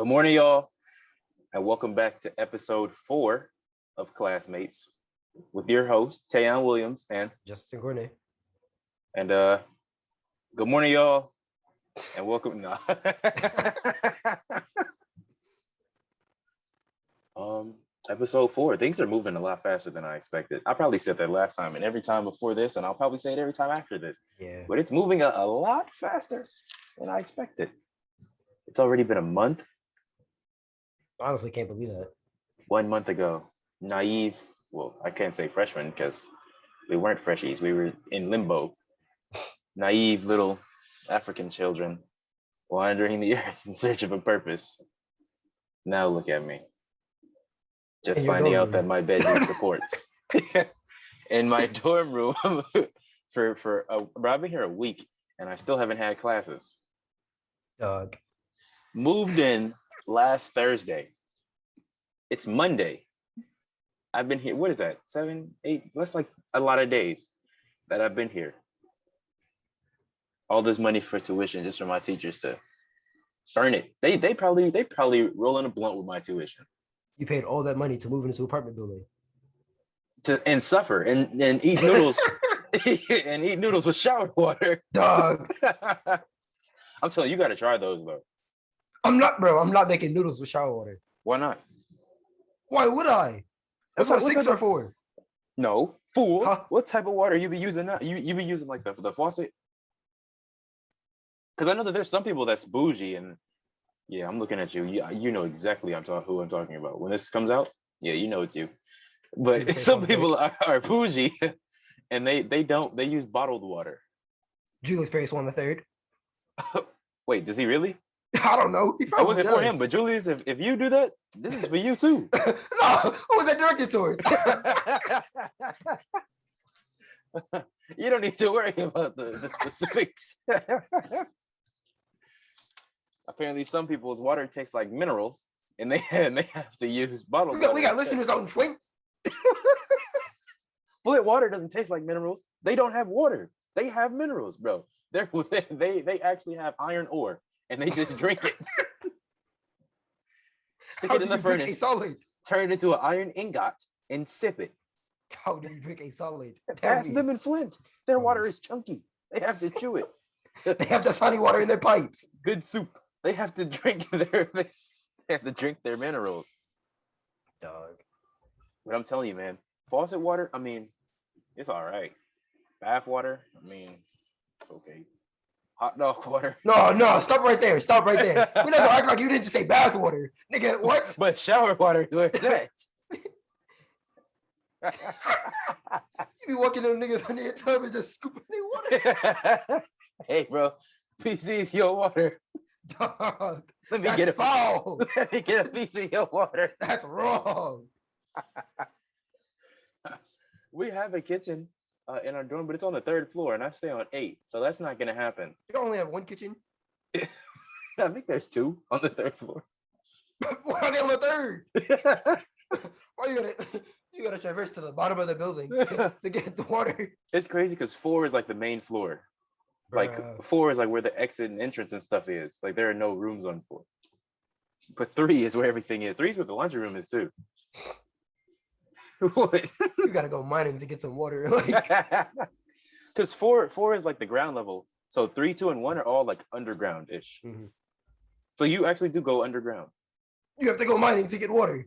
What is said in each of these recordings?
Good morning, y'all, and welcome back to episode 4 of Classmates with your host, Tayion Williams, and Cornay. And good morning, y'all, and welcome. No. Episode 4. Things are moving a lot faster than I expected. I probably said that last time, and every time before this, and I'll probably say it every time after this. Yeah. But it's moving a lot faster than I expected. It's already been a month. Honestly, can't believe that. 1 month ago, naive. Well, I can't say freshmen because we weren't freshies. We were in limbo. Naive little African children wandering the earth in search of a purpose. Now look at me. Just finding out that my bed needs supports. In my dorm room I've been here a week and I still haven't had classes. Dog. Moved in last Thursday. It's Monday. I've been here, what is that? 7, 8, that's like a lot of days that I've been here. All this money for tuition just for my teachers to earn it. They probably rolling a blunt with my tuition. You paid all that money to move into an apartment building. And suffer and eat noodles and eat noodles with shower water. Dog. I'm telling you, you gotta try those though. I'm not making noodles with shower water. Why not? Why would I? That's what sinks are for. No, fool. Huh? What type of water you be using now? You be using like the faucet? Because I know that there's some people that's bougie and yeah, I'm looking at you. You know exactly who I'm talking about. When this comes out, yeah, you know it's you. But some people are bougie and they use bottled water. Julius Paris won the third. Wait, does he really? I don't know. He probably wasn't for him, but Julius, if you do that, this is for you too. No, who was that directed towards? You don't need to worry about the specifics. Apparently, some people's water tastes like minerals, and they have to use bottled water. We got listeners on Flint. Flint water doesn't taste like minerals. They don't have water. They have minerals, bro. They actually have iron ore, and they just drink it. Stick it in the furnace, turn it into an iron ingot, and sip it. How do you drink a solid? Ask them in Flint. Their water is chunky. They have to chew it. They have the sunny water in their pipes. Good soup. They have to drink their minerals. Dog. But I'm telling you, man, faucet water, I mean, it's all right. Bath water, I mean, it's okay. Hot dog water. No, stop right there. We're not gonna act like you didn't just say bath water. Nigga, what? But shower water is where it's at. You be walking them niggas under your tub and just scooping their water. Hey, bro, PC is your water. Dog, Let me get a foul. Let me get a piece of your water. That's wrong. We have a kitchen in our dorm, but it's on the 3rd floor, and I stay on 8, so that's not gonna happen. You only have one kitchen? I think there's 2 on the 3rd floor. Why are they on the 3rd? Why you gotta traverse to the bottom of the building to get the water? It's crazy because 4 is like the main floor. Like 4 is like where the exit and entrance and stuff is. Like there are no rooms on 4. But 3 is where everything is. 3 is where the laundry room is too. What? You gotta go mining to get some water. Because 4 is like the ground level. So 3, 2, and 1 are all like underground-ish. Mm-hmm. So you actually do go underground. You have to go mining to get water.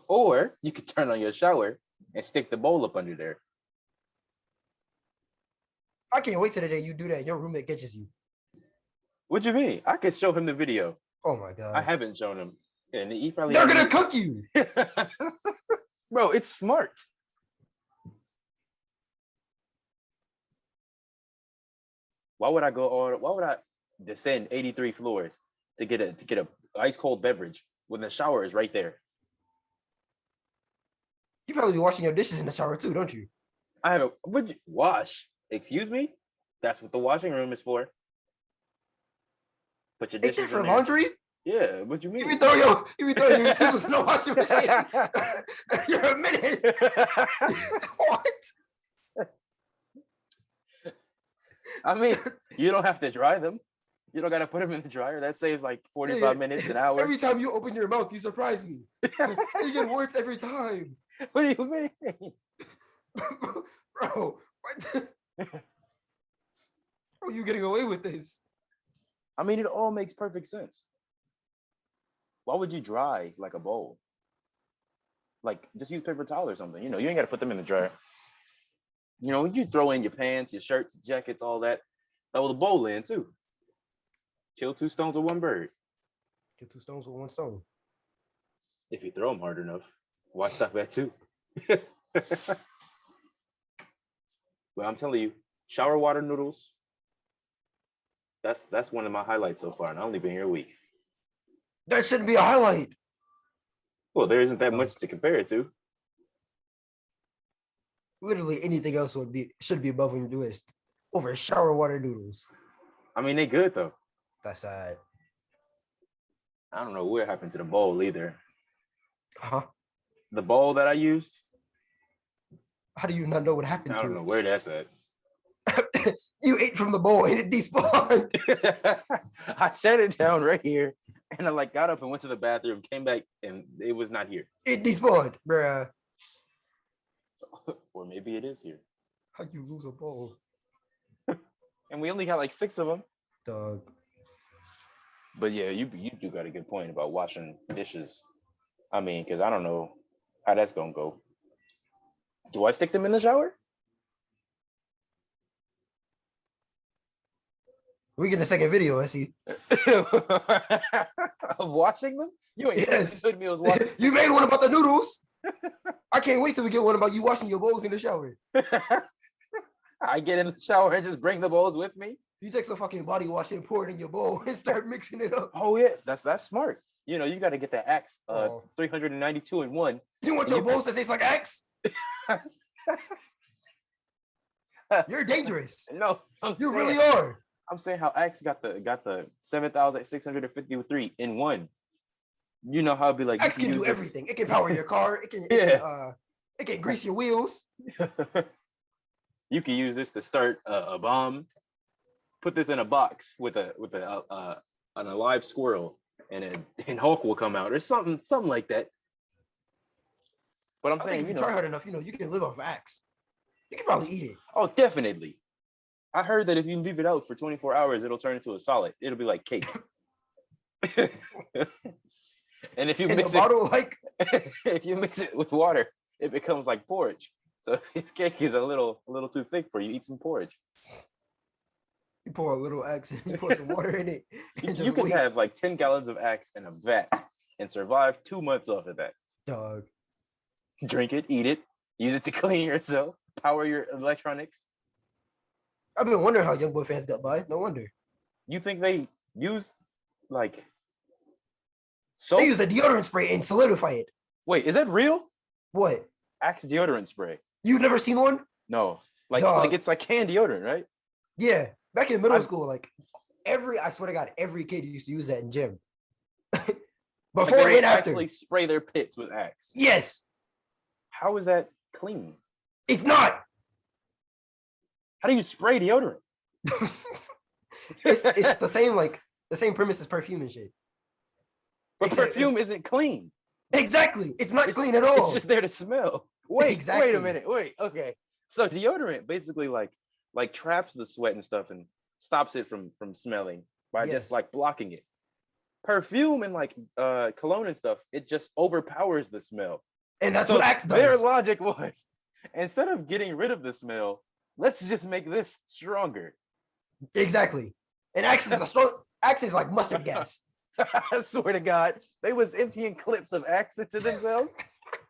Or you could turn on your shower and stick the bowl up under there. I can't wait till the day you do that and your roommate catches you. What do you mean? I could show him the video. Oh my God. I haven't shown him. And he probably They're gonna cook you. Bro, it's smart. Why would I descend 83 floors to get a ice cold beverage when the shower is right there? You probably be washing your dishes in the shower too, don't you? Would you wash? Excuse me? That's what the washing room is for. Put your dishes Ain't that for in there. Laundry? Yeah, what you mean? You be throwing your utensils in the washing machine. You're a menace. What? I mean, you don't have to dry them. You don't gotta put them in the dryer. That saves like Yeah, 45 minutes, an hour. Every time you open your mouth, you surprise me. You get worse every time. What do you mean? Bro, what? How are you getting away with this? I mean, it all makes perfect sense. Why would you dry like a bowl? Like, just use paper towel or something. You know, you ain't got to put them in the dryer. You know, you throw in your pants, your shirts, jackets, all that. Throw the bowl in too. Kill two stones with one bird. Kill two stones with one stone. If you throw them hard enough. Why stop at two? Well, I'm telling you, shower water noodles. That's one of my highlights so far, and I've only been here a week. That shouldn't be a highlight. Well, there isn't that much to compare it to. Literally anything else should be above on your list over shower water noodles. I mean, they good though. That's sad. I don't know what happened to the bowl either. Huh? The bowl that I used. How do you not know what happened? I don't know where that's at. You ate from the bowl and it despawned. I set it down right here, and I like got up and went to the bathroom, came back, and it was not here. It despawned, bruh. Or maybe it is here. How you lose a bowl? And we only got like 6 of them. Dog. But yeah, you do got a good point about washing dishes. I mean, because I don't know how that's gonna go. Do I stick them in the shower? We get a second video, I see. Of washing them? You ain't good meals washing. You made one about the noodles. I can't wait till we get one about you washing your bowls in the shower. I get in the shower and just bring the bowls with me. You take some fucking body wash and pour it in your bowl and start mixing it up. Oh yeah, that's smart. You know, you got to get that Axe 392 in one. You want your bowls to taste like Axe? You're dangerous. No, you really are. I'm saying how Axe got the 7,653 in one. You know how it'd be like Axe can do everything. It can power your car. It can grease your wheels. You can use this to start a bomb. Put this in a box with an alive squirrel, and Hulk will come out or something like that. But I'm saying, if you try hard enough, you can live off Axe. You can probably eat it. Oh, definitely. I heard that if you leave it out for 24 hours, it'll turn into a solid. It'll be like cake. And if you mix if you mix it with water, it becomes like porridge. So if cake is a little too thick for you, eat some porridge. You pour a little Axe and you pour some water in it. You can have like 10 gallons of Axe in a vat and survive 2 months off of that. Dog. Drink it, eat it, use it to clean yourself, power your electronics. I've been wondering how YoungBoy fans got by. No wonder. You think they use like soap? They use the deodorant spray and solidify it. Wait, is that real? What? Axe deodorant spray. You've never seen one? No. Like it's like canned deodorant, right? Yeah. Back in middle school, like I swear to God, every kid used to use that in gym. Before and after. Actually spray their pits with Axe. Yes. How is that clean? It's not. How do you spray deodorant? it's the same premise as perfume and shit. But perfume isn't clean. Exactly. It's not clean at all. It's just there to smell. Wait a minute. Okay. So deodorant basically like traps the sweat and stuff and stops it from smelling by just like blocking it. Perfume and like cologne and stuff, it just overpowers the smell. And that's what Axe does. Their logic was, instead of getting rid of the smell, let's just make this stronger. Exactly. And Axe is like mustard gas. I swear to God, they was emptying clips of Axe into themselves.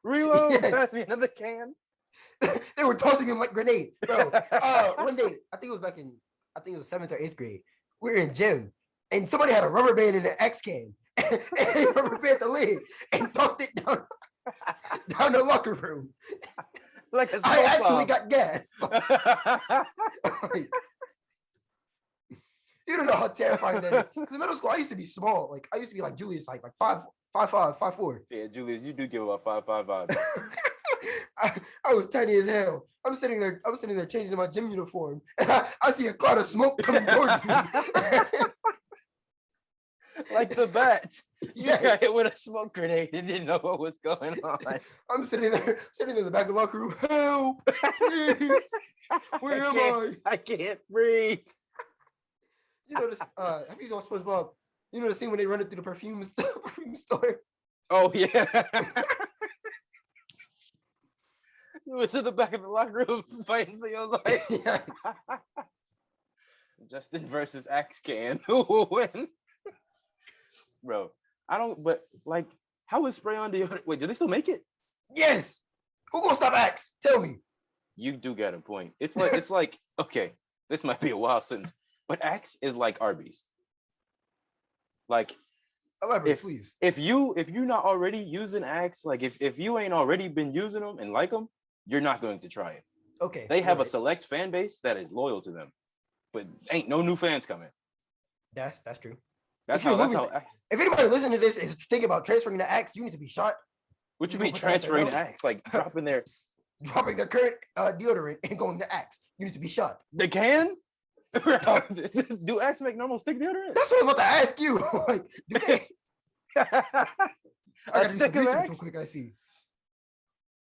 Reload, pass me another can. They were tossing him like grenade, bro. One day, I think it was 7th or 8th grade. We were in gym, and somebody had a rubber band in an X can, and they rubber band the lid and tossed it down the locker room. Like a I actually got gas. You don't know how terrifying that is. Because in middle school, I used to be small. Like I used to be like Julius, like 5'5", 5'4". Yeah, Julius, you do give about 5'5". I was tiny as hell. I'm sitting there changing my gym uniform, and I see a cloud of smoke coming towards me. Like the bat. You got Yes. hit with a smoke grenade and didn't know what was going on. I'm sitting in the back of the locker room. Help, please. Where am I? I can't breathe. You know this. Have you watched SpongeBob? You know the scene when they run it through the perfume store. Oh yeah. You went to the back of the locker room fighting for your life. Yes. Justin versus Axe Can. Who will win? Bro, I don't. But like, how is spray on deodorant? Wait, do they still make it? Yes. Who gonna stop Axe? Tell me. You do got a point. It's like okay, this might be a wild sentence, but Axe is like Arby's. Like, Elaborate, please. if you're not already using Axe, like if you ain't already been using them and like them, you're not going to try it. Okay. They have a select fan base that is loyal to them, but ain't no new fans coming. That's true. That's how. If anybody listening to this is thinking about transferring to Axe, you need to be shot. What you mean transferring to Axe? Like dropping their current deodorant and going to Axe. You need to be shot. They can? Do Axe make normal stick deodorant? That's what I'm about to ask you. Like, do they? I gotta do some stick of research real Axe? quick. I see.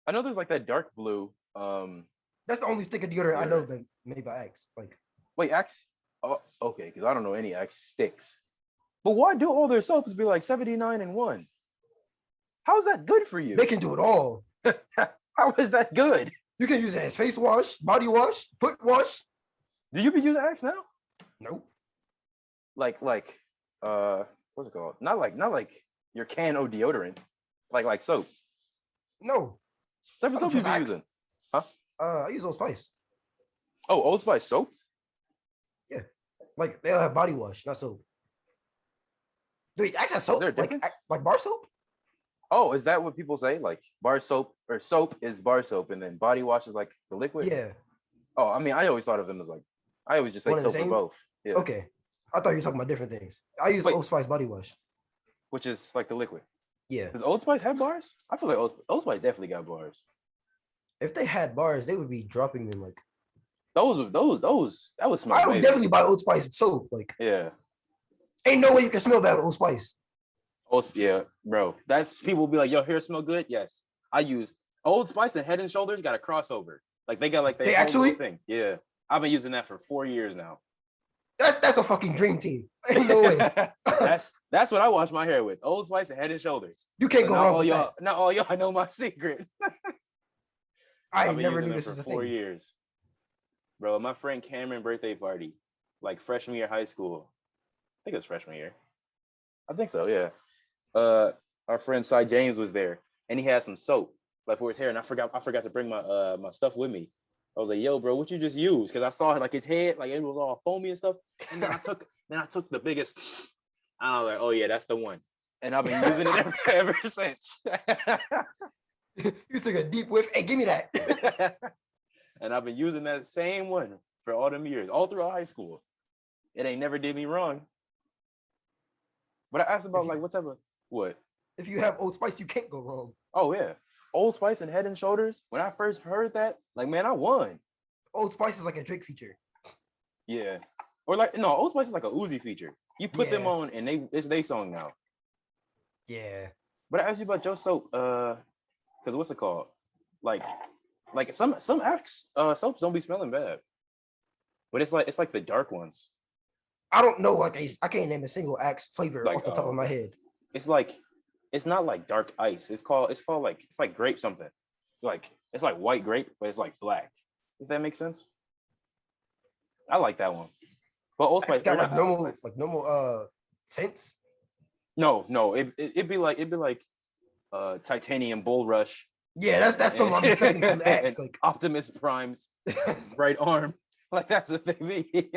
I know there's like that dark blue. That's the only stick of deodorant I know that made by Axe. Like, wait, Axe? Oh, okay, because I don't know any Axe sticks. But why do all their soaps be like 79 and 1? How is that good for you? they can do it all. How is that good? You can use it as face wash, body wash, foot wash. Do you be using Axe now? Nope. Like what's it called? Not like your can of deodorant. Like soap. No. What type of soap you be using? Huh? I use Old Spice. Oh, Old Spice soap? Yeah. Like they'll have body wash, not soap. Dude, Axe has soap. Is there a difference? Like bar soap? Oh, is that what people say? Like bar soap or soap is bar soap and then body wash is like the liquid? Yeah. Oh, I mean, I always thought of them as like, I always just say soap for both. Yeah. Okay. I thought you were talking about different things. I use Old Spice body wash. Which is like the liquid. Yeah. Does Old Spice have bars? I feel like Old Spice definitely got bars. If they had bars, they would be dropping them like Those that would smell. I would definitely buy Old Spice soap. Like, yeah. Ain't no way you can smell that with Old Spice. Yeah, bro. That's people will be like, yo, hair smell good. Yes. I use Old Spice and Head and Shoulders got a crossover. Like they got like they actually thing. Yeah. I've been using that for 4 years now. That's a fucking dream team. Ain't no way. that's what I wash my hair with. Old Spice and Head and Shoulders. You can't go wrong with that. Not all y'all know my secret. I never knew this was a thing. 4 years. Bro, my friend Cameron birthday party, like freshman year high school. I think it was freshman year. I think so, yeah. Our friend Cy James was there and he had some soap like for his hair, and I forgot to bring my my stuff with me. I was like, yo, bro, what you just used? Because I saw like his head, like it was all foamy and stuff. And then I took the biggest, I was like, oh yeah, that's the one. And I've been using it ever since. You took a deep whiff. Hey, give me that. And I've been using that same one for all them years, all throughout high school. It ain't never did me wrong. But I asked about like what type of what? If you have Old Spice, you can't go wrong. Oh yeah. Old Spice and Head and Shoulders. When I first heard that, like man, I won. Old Spice is like a Drake feature. Yeah. Or like no, Old Spice is like a Uzi feature. You put them on and it's their song now. Yeah. But I asked you about your soap, because what's it called? Like some Axe soaps don't be smelling bad. But it's like the dark ones. I don't know, like I can't name a single Axe flavor off the top of my head. It's not like dark ice. It's like grape something. Like it's like white grape, but it's like black. If that makes sense. I like that one. But Old Spice got like normal scents. No, it'd be like Titanium Bull Rush. Yeah, that's something I'm expecting from the Axe. Like Optimus Prime's right arm. Like that's what they be.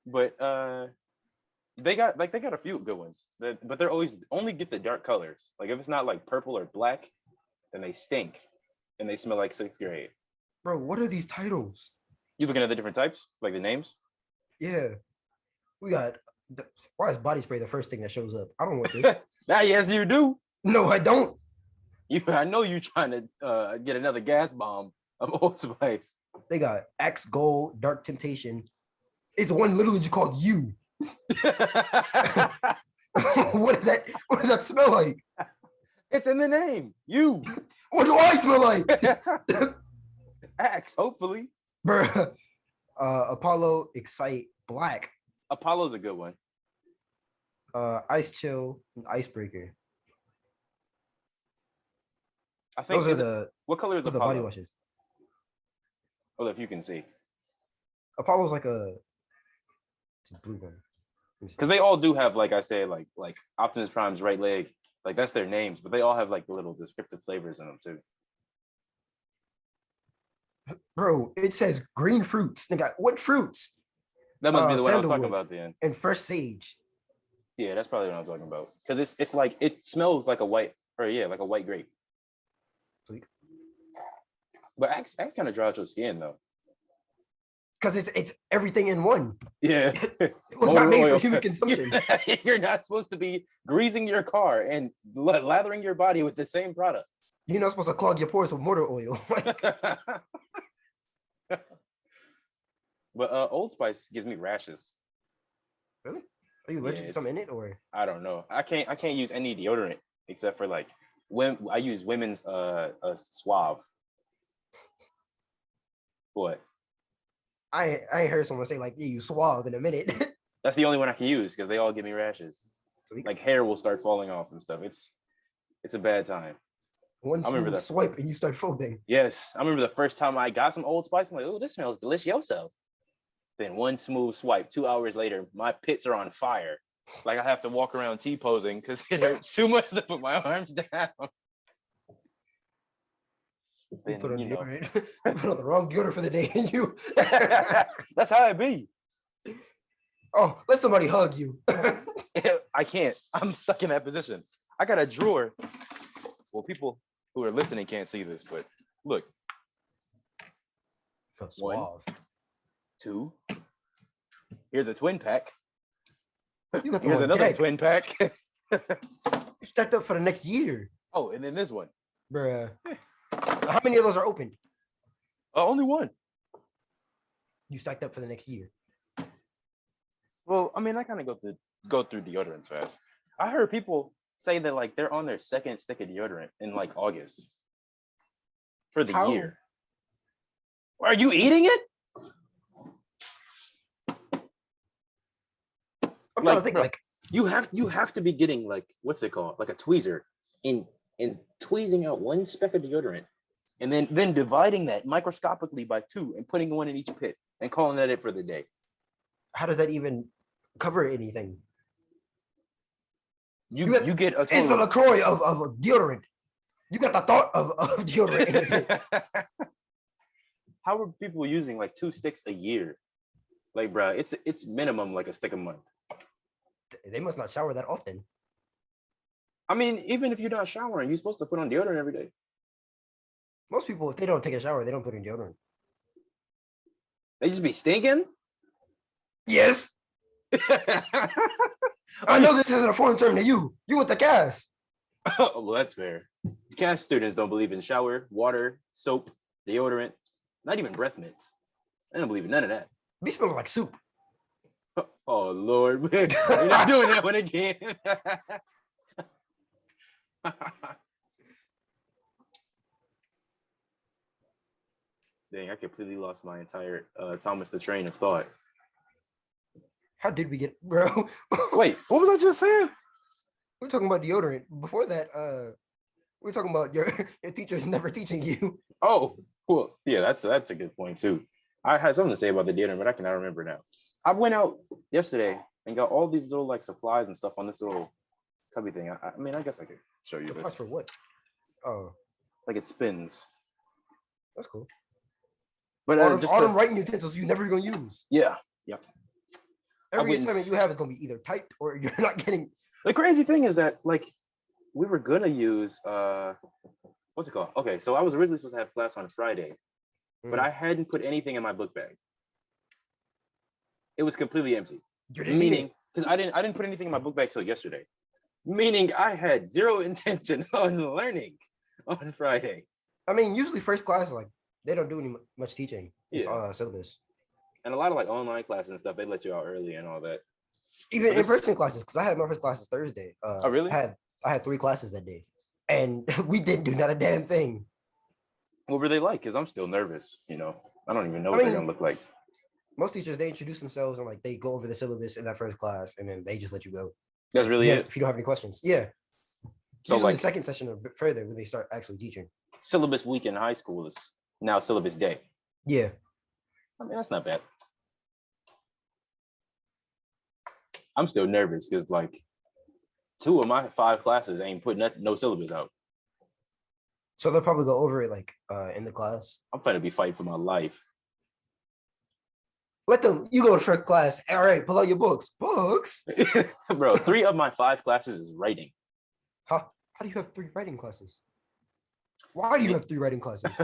But they got a few good ones. But they're always only get the dark colors. Like if it's not like purple or black, then they stink and they smell like 6th grade. Bro, what are these titles? You looking at the different types, like the names? Yeah, we got. Why is body spray the first thing that shows up? I don't want this. Yes, you do. No, I don't. I know you trying to get another gas bomb of Old Spice. They got Axe Gold, Dark Temptation. It's one literally just called You. What is that? What does that smell like? It's in the name. You. What do I smell like? Axe, hopefully. Bruh. Apollo Excite Black. Apollo's a good one. Ice Chill and Icebreaker. I think Those are what color is the Apollo? body washes. Oh, if you can see. Apollo's like it's a blue one. Because they all do have, like I say, like Optimus Prime's right leg. Like that's their names, but they all have like the little descriptive flavors in them too. Bro, it says green fruits. Nigga, what fruits? That must be the one I was talking Sandalwood about then. and fresh sage. Yeah, that's probably what I'm talking about. Because it's like it smells like a white grape. Sweet. But Axe kind of dry out your skin though. Because it's everything in one. Yeah. It was not made for human consumption. You're not supposed to be greasing your car and lathering your body with the same product. You're not supposed to clog your pores with motor oil. But Old Spice gives me rashes. Really? Are you allergic to something in it, or? I don't know. I can't use any deodorant except for like when I use women's Suave. What? I ain't heard someone say like, yeah, you Suave in a minute. That's the only one I can use because they all give me rashes. Sweet. Like hair will start falling off and stuff. It's a bad time. One smooth swipe and you start folding. Yes, I remember the first time I got some Old Spice. I'm like, oh, this smells delicioso. Then one smooth swipe. 2 hours later, my pits are on fire. Like I have to walk around T-posing because it hurts too much to put my arms down. You put on deodorant. You put on the wrong deodorant for the day. And you. That's how it be. Oh, let somebody hug you. I can't. I'm stuck in that position. I got a drawer. Well, people who are listening can't see this, but look. One, two. Here's a twin pack. Here's another twin pack. You stacked up for the next year. Oh, and then this one. Bruh. How many of those are open? Only one. You stacked up for the next year. Well, I mean, I kind of go through deodorants fast. I heard people say that like they're on their second stick of deodorant in like August for the year. Are you eating it? I'm trying to think, like you have to be getting like what's it called, like a tweezer, and tweezing out one speck of deodorant, and then dividing that microscopically by two and putting one in each pit and calling that it for the day. How does that even cover anything? You get a it's the LaCroix of deodorant. You got the thought of deodorant in it. How are people using like 2 sticks a year? Like, bro, it's minimum like a stick a month. They must not shower that often. I mean, even if you're not showering, you're supposed to put on deodorant every day. Most people, if they don't take a shower, they don't put in deodorant. They just be stinking? Yes. I know this isn't a foreign term to you. You went to CAS. Well, that's fair. CAS students don't believe in shower, water, soap, deodorant, not even breath mints. I don't believe in none of that. Be smelling like soup. Oh, Lord. You're not doing that one again. Dang, I completely lost my entire Thomas the Train of thought. How did we get, bro? Wait, what was I just saying? We're talking about deodorant. Before that, we're talking about your teacher is never teaching you. Oh, cool. Yeah, that's a good point too. I had something to say about the deodorant, but I cannot remember now. I went out yesterday and got all these little like supplies and stuff on this little tubby thing. I mean, I guess I could show you this. For what? Oh, like it spins. That's cool. But all them writing utensils you never gonna use. Yeah. Yep. Every assignment you have is gonna be either typed or you're not getting. The crazy thing is that like we were gonna use what's it called? Okay, so I was originally supposed to have class on Friday, but I hadn't put anything in my book bag. It was completely empty. Meaning, because I didn't put anything in my book bag till yesterday. Meaning I had zero intention on learning on Friday. I mean, usually first class, like they don't do much teaching. It's syllabus. And a lot of like online classes and stuff, they let you out early and all that. Even But this, in-person classes, because I had my first classes Thursday. oh really? I had 3 classes that day, and we didn't do not a damn thing. What were they like? Because I'm still nervous. I don't even know I what they're gonna mean, look like. most teachers, they introduce themselves and like they go over the syllabus in that first class, and then they just let you go. That's really it. If you don't have any questions, yeah. So Usually like the second session or further when they start actually teaching. syllabus week in high school is now syllabus day. Yeah. I mean, that's not bad. I'm still nervous because like 2 of my 5 classes ain't putting no syllabus out. So they'll probably go over it like in the class. I'm trying to be fighting for my life. Let them, you go to first class. All right, pull out your books. Books? Bro, 3 of my 5 classes is writing. How do you have 3 writing classes? Why do you have 3 writing classes?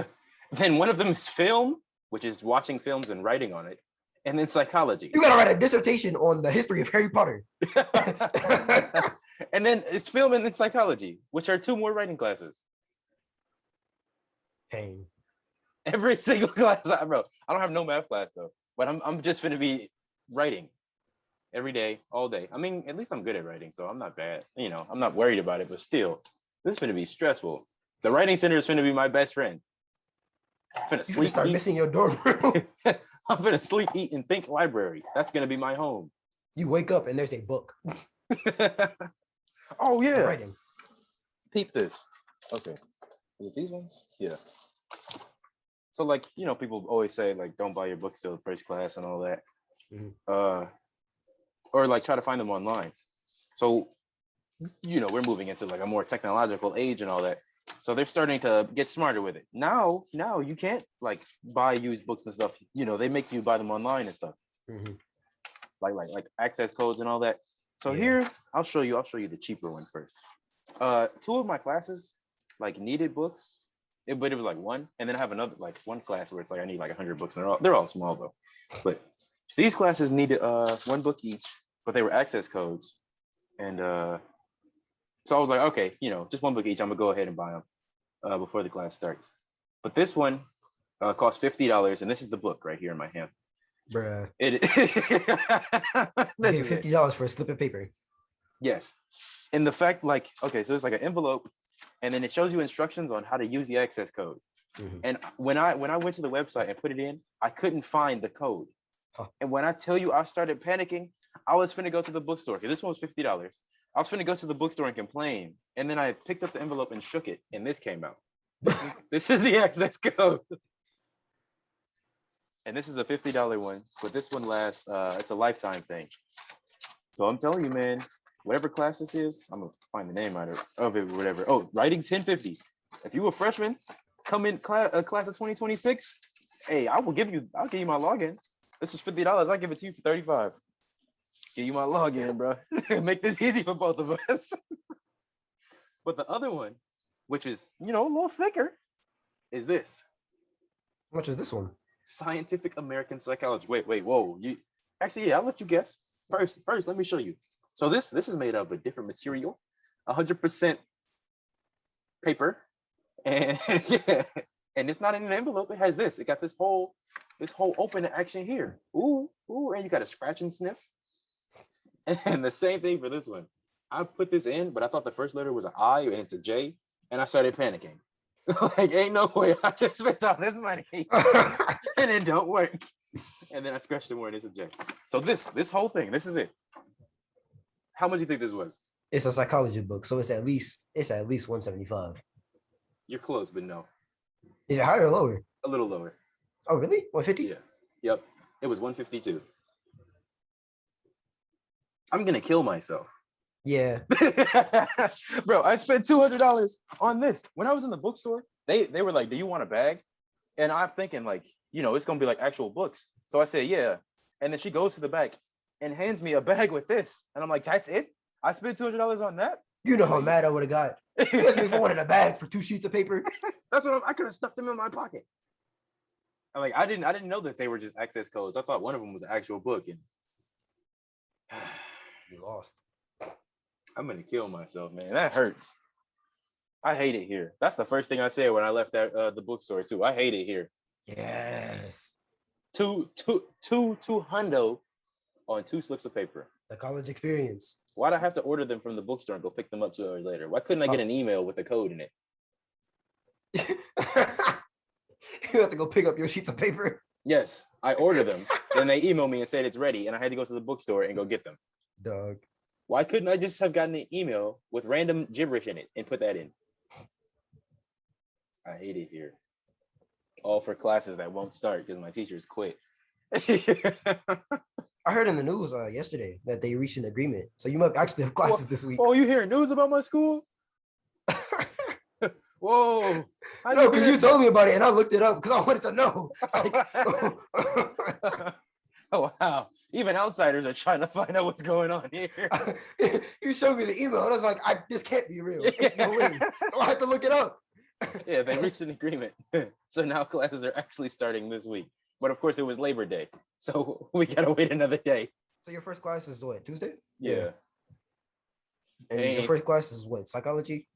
Then one of them is film, which is watching films and writing on it, and then psychology. You gotta write a dissertation on the history of Harry Potter. And then it's film and then psychology, which are 2 more writing classes. Pain. Every single class, bro. I don't have no math class though, but I'm just gonna be writing every day, all day. I mean, at least I'm good at writing, so I'm not bad. I'm not worried about it, but still, this is gonna be stressful. The writing center is gonna be my best friend. I'm gonna You sleep, start eat. missing your dorm room. I'm gonna sleep, eat, and think library. That's gonna be my home. You wake up and there's a book. Oh yeah. Writing. Peep this. Okay. Is it these ones? Yeah. So like, people always say like don't buy your books till the first class and all that. Mm-hmm. Or like try to find them online. So, we're moving into like a more technological age and all that. So they're starting to get smarter with it. Now you can't like buy used books and stuff. They make you buy them online and stuff. Mm-hmm. Like access codes and all that. So here, I'll show you the cheaper one first. 2 of my classes like needed books, but it was like 1, and then I have another like 1 class where it's like I need like 100 books, and they're all small though. But these classes needed 1 book each, but they were access codes, and so I was like, okay, just 1 book each. I'm gonna go ahead and buy them before the class starts. But this one cost $50, and this is the book right here in my hand. Bruh. It This is $50 for a slip of paper. Yes. And the fact like, okay, so it's like an envelope and then it shows you instructions on how to use the access code. Mm-hmm. And when I went to the website and put it in, I couldn't find the code. Huh. And when I tell you I started panicking, I was finna go to the bookstore because this one was $50. I was finna go to the bookstore and complain. And then I picked up the envelope and shook it and this came out. This is the access code. And this is a $50 one, but this one lasts, it's a lifetime thing. So I'm telling you, man, whatever class this is, I'm gonna find the name out of it, whatever. Oh, writing 1050. If you a freshman, come in class of 2026, hey, I'll give you my login. This is $50. I'll give it to you for $35. Give you my login, bro. Make this easy for both of us. But the other one, which is, a little thicker, is this. How much is this one? Scientific American Psychology. Wait, whoa. I'll let you guess. First, let me show you. So this is made of a different material, 100% paper, and and it's not in an envelope. It has this. It got this whole open action here. Ooh, and you got a scratch and sniff. And the same thing for this one. I put this in, but I thought the first letter was an I and it's a J, and I started panicking. Like, ain't no way I just spent all this money and it don't work. And then I scratched it more and it's a J. So this whole thing, this is it. How much do you think this was? It's a psychology book, so it's at least 175. You're close, but no. Is it higher or lower? A little lower. Oh, really? 150? Yeah. Yep. It was 152. I'm gonna kill myself. Yeah. Bro, I spent $200 on this. When I was in the bookstore, they were like, do you want a bag? And I'm thinking like, it's gonna be like actual books. So I said, yeah. And then she goes to the back and hands me a bag with this. And I'm like, that's it? I spent $200 on that? You know how mad I would have got. If I wanted a bag for 2 sheets of paper. That's what I could have stuffed them in my pocket. I'm like, I didn't know that they were just access codes. I thought one of them was an actual book. And you lost. I'm gonna kill myself, man. That hurts. I hate it here. That's the first thing I said when I left the bookstore too. I hate it here. Yes. Two hundo on 2 slips of paper. The college experience. Why'd I have to order them from the bookstore and go pick them up 2 hours later? Why couldn't I get an email with a code in it? You have to go pick up your sheets of paper. Yes, I ordered them. Then they emailed me and said it's ready, and I had to go to the bookstore and go get them. Dog. Why couldn't I just have gotten an email with random gibberish in it and put that in? I hate it here. All for classes that won't start because my teachers quit. I heard in the news yesterday that they reached an agreement. So you might actually have classes this week. Oh, you hearing news about my school? Whoa. No, because you told me about it and I looked it up because I wanted to know. Oh, wow. Even outsiders are trying to find out what's going on here. You showed me the email and I was like, this can't be real. Ain't no way. So I had to look it up. Yeah, they reached an agreement. So now classes are actually starting this week. But of course, it was Labor Day. So we got to wait another day. So your first class is what, Tuesday? Yeah. And your first class is what, psychology?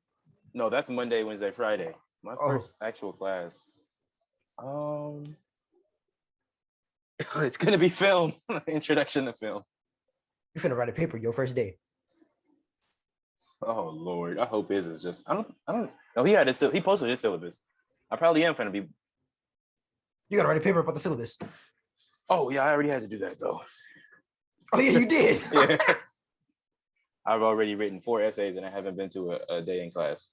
No, that's Monday, Wednesday, Friday. My first actual class. It's gonna be film. Introduction to film. You're finna write a paper your first day. Oh Lord, I hope his is just. I don't. No, he had it. He posted his syllabus. I probably am finna be. You gotta write a paper about the syllabus. Oh yeah, I already had to do that though. Oh yeah, you did. Yeah. I've already written 4 essays and I haven't been to a day in class.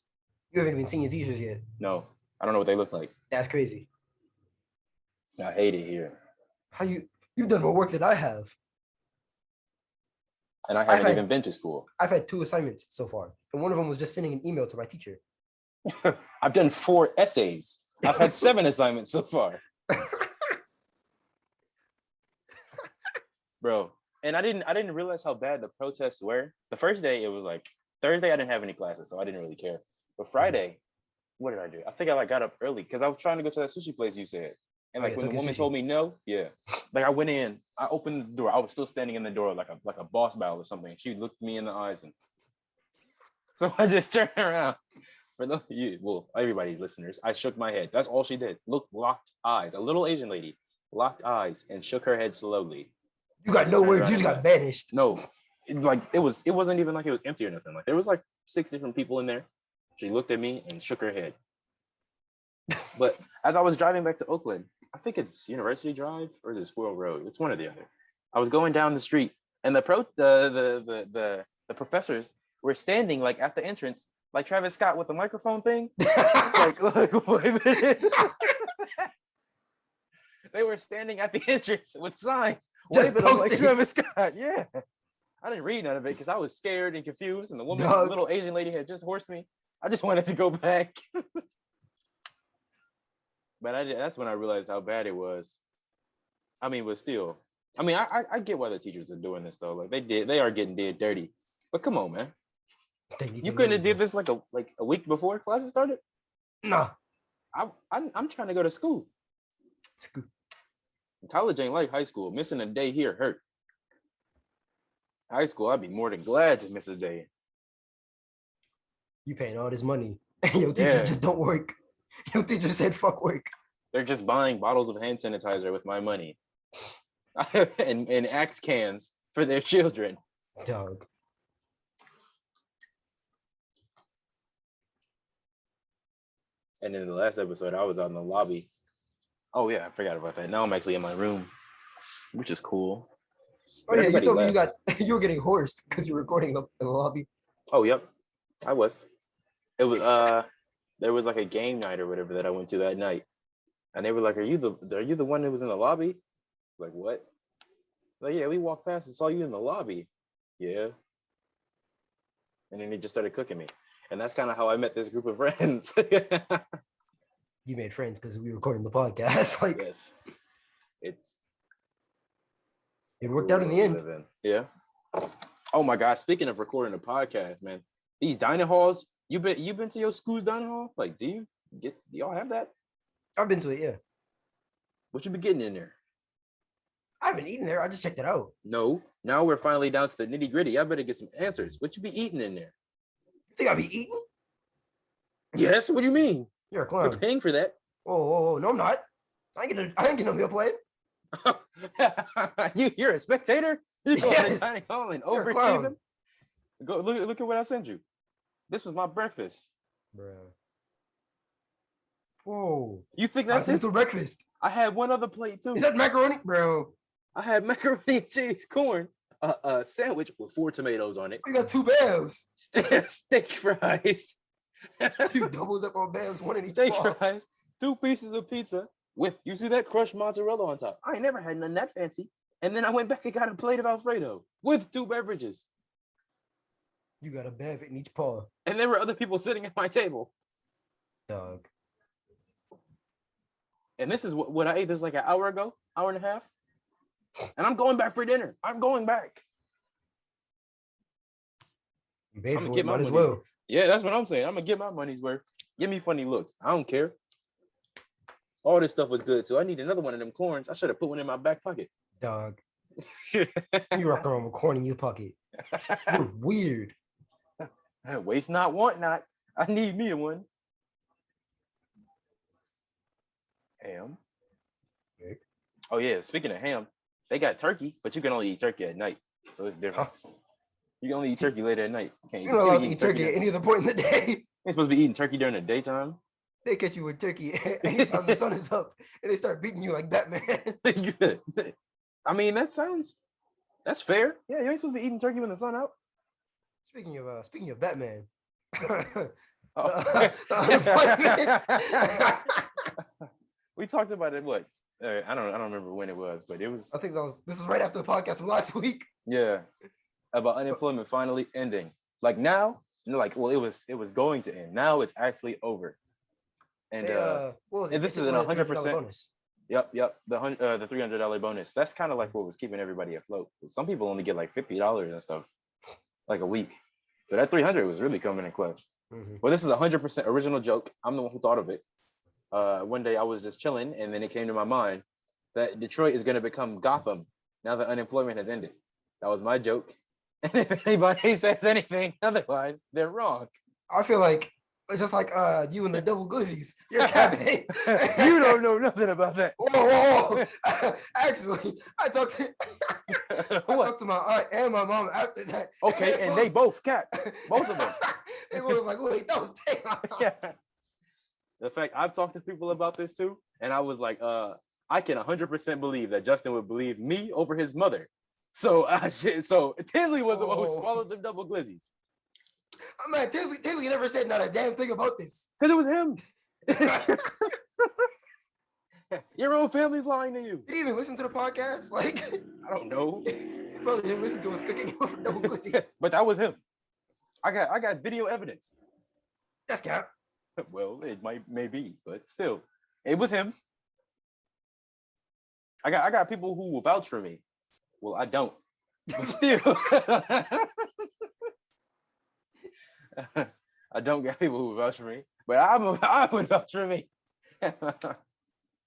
You haven't even seen your teachers yet. No, I don't know what they look like. That's crazy. I hate it here. How you've done more work than I have. And I haven't even been to school. I've had 2 assignments so far. And one of them was just sending an email to my teacher. I've done 4 essays. I've had 7 assignments so far. Bro. And I didn't realize how bad the protests were. The first day, it was like Thursday, I didn't have any classes, so I didn't really care. But Friday, what did I do? I think I got up early because I was trying to go to that sushi place you said. And when the woman told me no, like I went in, I opened the door. I was still standing in the door like a boss battle or something. She looked me in the eyes, and so I just turned around. For those of you, well, everybody's listeners, I shook my head. That's all she did. Locked eyes. A little Asian lady locked eyes and shook her head slowly. You got no words. You just got banished. No, it wasn't even like it was empty or nothing. Like there was like 6 different people in there. She looked at me and shook her head. But as I was driving back to Oakland, I think it's University Drive or is it Squirrel Road? It's one or the other. I was going down the street and the professors were standing like at the entrance, like Travis Scott with the microphone thing. like wait a minute. They were standing at the entrance with signs, waving them like Travis Scott. Yeah. I didn't read none of it because I was scared and confused. And the woman, the little Asian lady had just horsed me. I just wanted to go back. But that's when I realized how bad it was. I mean, but still, I mean, I get why the teachers are doing this though. Like they are getting dead dirty. But come on, man. You couldn't have did this like a week before classes started? No. I'm trying to go to school. College ain't like high school. Missing a day here hurt. High school, I'd be more than glad to miss a day. You paying all this money and your teacher just don't work. Your teacher said fuck work. They're just buying bottles of hand sanitizer with my money. and Axe cans for their children. Dog. And in the last episode, I was out in the lobby. Oh yeah, I forgot about that. Now I'm actually in my room, which is cool. Oh yeah, you told me you were getting horsed because you were recording in the lobby. Oh yep, I was. It was there was like a game night or whatever that I went to that night, and they were like, "Are you the one that was in the lobby?" Like what? Like yeah, we walked past and saw you in the lobby. Yeah. And then he just started cooking me, and that's kind of how I met this group of friends. You made friends because we were recording the podcast. Like yes, it worked out in the end. Yeah. Oh my God! Speaking of recording a podcast, man, these dining halls. You been to your school's dining hall? Like, do y'all have that? I've been to it. Yeah. What you be getting in there? I haven't eaten there. I just checked it out. No. Now we're finally down to the nitty gritty. I better get some answers. What you be eating in there? You think I be eating? Yes. What do you mean? You're a clown. You're paying for that. Oh, no, I'm not. I ain't getting no meal plan. You're a spectator? You go to the Yes. dining hall and You're a oversee clown. them? Go look at what I sent you. This was my breakfast. Bro. Whoa. You think that's it? Continental breakfast. I had one other plate too. Is that macaroni? Bro. I had macaroni and cheese, corn, a sandwich with 4 tomatoes on it. You got 2 bells. Steak fries. You doubled up on bells, one in each Steak paw. fries, 2 pieces of pizza with, you see that crushed mozzarella on top. I ain't never had nothing that fancy. And then I went back and got a plate of Alfredo with 2 beverages. You got a bev in each paw. And there were other people sitting at my table. Dog. And this is what I ate this like an hour ago, hour and a half. And I'm going back for dinner. I'm going back. You paid I'm for gonna it, get my might as money. well. Yeah, that's what I'm saying. I'm gonna get my money's worth. Give me funny looks. I don't care. All this stuff was good too. I need another one of them corns. I should have put one in my back pocket. Dog. You rock around with corn in your pocket. You're weird. Waste not, want not. I need me one. Ham. Okay. Oh yeah, speaking of ham, they got turkey, but you can only eat turkey at night, so it's different. You can only eat turkey later at night. You're not allowed to eat turkey at any other point in the day. You're supposed to be eating turkey during the daytime. They catch you with turkey anytime the sun is up, and they start beating you like Batman. Good. I mean, that's fair. Yeah, you ain't supposed to be eating turkey when the sun out. Speaking of Batman, Oh. the We talked about it. What? I don't remember when it was, but it was. I think this was right after the podcast from last week. Yeah, about unemployment finally ending. Like now, like well, it was going to end. Now it's actually over. And What was it? and this is an 100%. Yep. The $300 bonus. That's kind of like what was keeping everybody afloat. Some people only get like $50 and stuff, like a week. So that 300 was really coming in clutch. Mm-hmm. Well, this is 100% original joke. I'm the one who thought of it. One day I was just chilling, and then it came to my mind that Detroit is going to become Gotham now that unemployment has ended. That was my joke. And if anybody says anything otherwise, they're wrong. I feel like it's just like you and the double glizzies. You're capping. You don't know nothing about that. Whoa. Actually, I talked to my aunt and my mom after that. Okay, and they both capped. Both of them. It was like, wait, that was Tayion. Yeah. The fact I've talked to people about this too, and I was like, I can 100% believe that Justin would believe me over his mother. So Tinsley was the one who swallowed them double glizzies. Oh, man, Tinsley never said not a damn thing about this. Because it was him. Your own family's lying to you. Did he even listen to the podcast? Like, I don't know. He probably didn't listen to us cooking over double glizzies. But that was him. I got video evidence. That's cap. Well, it may be, but still, it was him. I got people who will vouch for me. Well, I don't, but still, I don't got people who vouch for me. But I would vouch for me.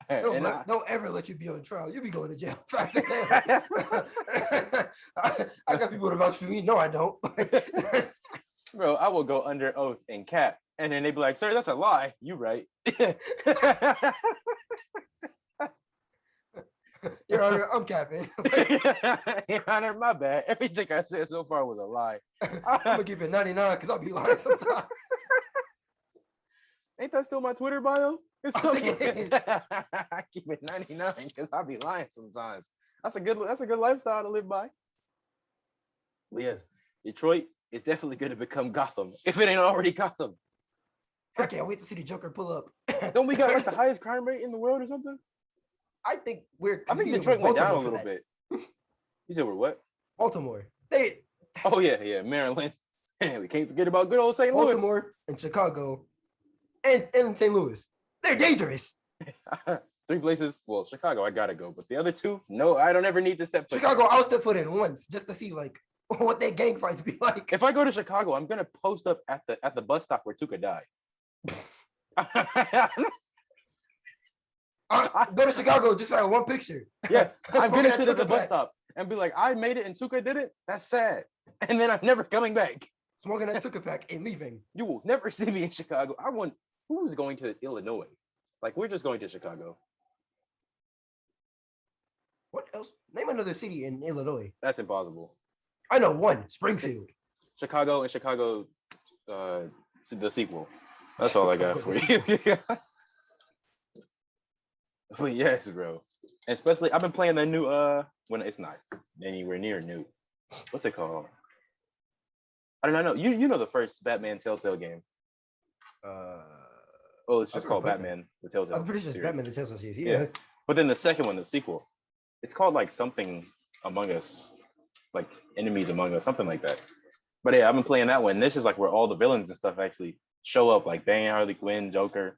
Don't ever let you be on trial. You'll be going to jail. I got people to vouch for me. No, I don't. Bro, I will go under oath and cap. And then they'd be like, sir, that's a lie. You right. Your Honor, I'm capping. Your Honor, my bad. Everything I said so far was a lie. I'm going to keep it 99 because I'll be lying sometimes. Ain't that still my Twitter bio? It's so good. I keep it 99 because I'll be lying sometimes. That's a good lifestyle to live by. But yes, Detroit is definitely going to become Gotham if it ain't already Gotham. I can't wait to see the Joker pull up. Don't we got like the highest crime rate in the world or something? I think Detroit went down a little bit. You said we're what? Baltimore. Oh yeah, Maryland. We can't forget about good old St. Louis. Baltimore and Chicago and St. Louis. They're dangerous. 3 places. Well, Chicago, I gotta go, but the other 2, no, I don't ever need to step foot. Chicago, I'll step foot in once just to see like what their gang fights be like. If I go to Chicago, I'm gonna post up at the bus stop where Tuka died. Go to Chicago just for that one picture. Yes, I'm gonna sit at the bus back. stop and be like, I made it and Tuka did it. That's sad. And then I'm never coming back. Smoking that Tuka pack and leaving. You will never see me in Chicago. Who's going to Illinois? Like, we're just going to Chicago. What else? Name another city in Illinois. That's impossible. I know one, Springfield. Chicago and Chicago, the sequel. That's all I got for you. But yes, bro. And especially, I've been playing the new. When it's not anywhere near new. What's it called? I don't know. You know the first Batman Telltale game. Oh, it's just called Batman the Telltale. I'm pretty sure it's series. Batman the Telltale series. Yeah. But then the second one, the sequel, it's called like something Among Us, like Enemies Among Us, something like that. But yeah, I've been playing that one. This is like where all the villains and stuff actually show up, like Bane, Harley Quinn, Joker.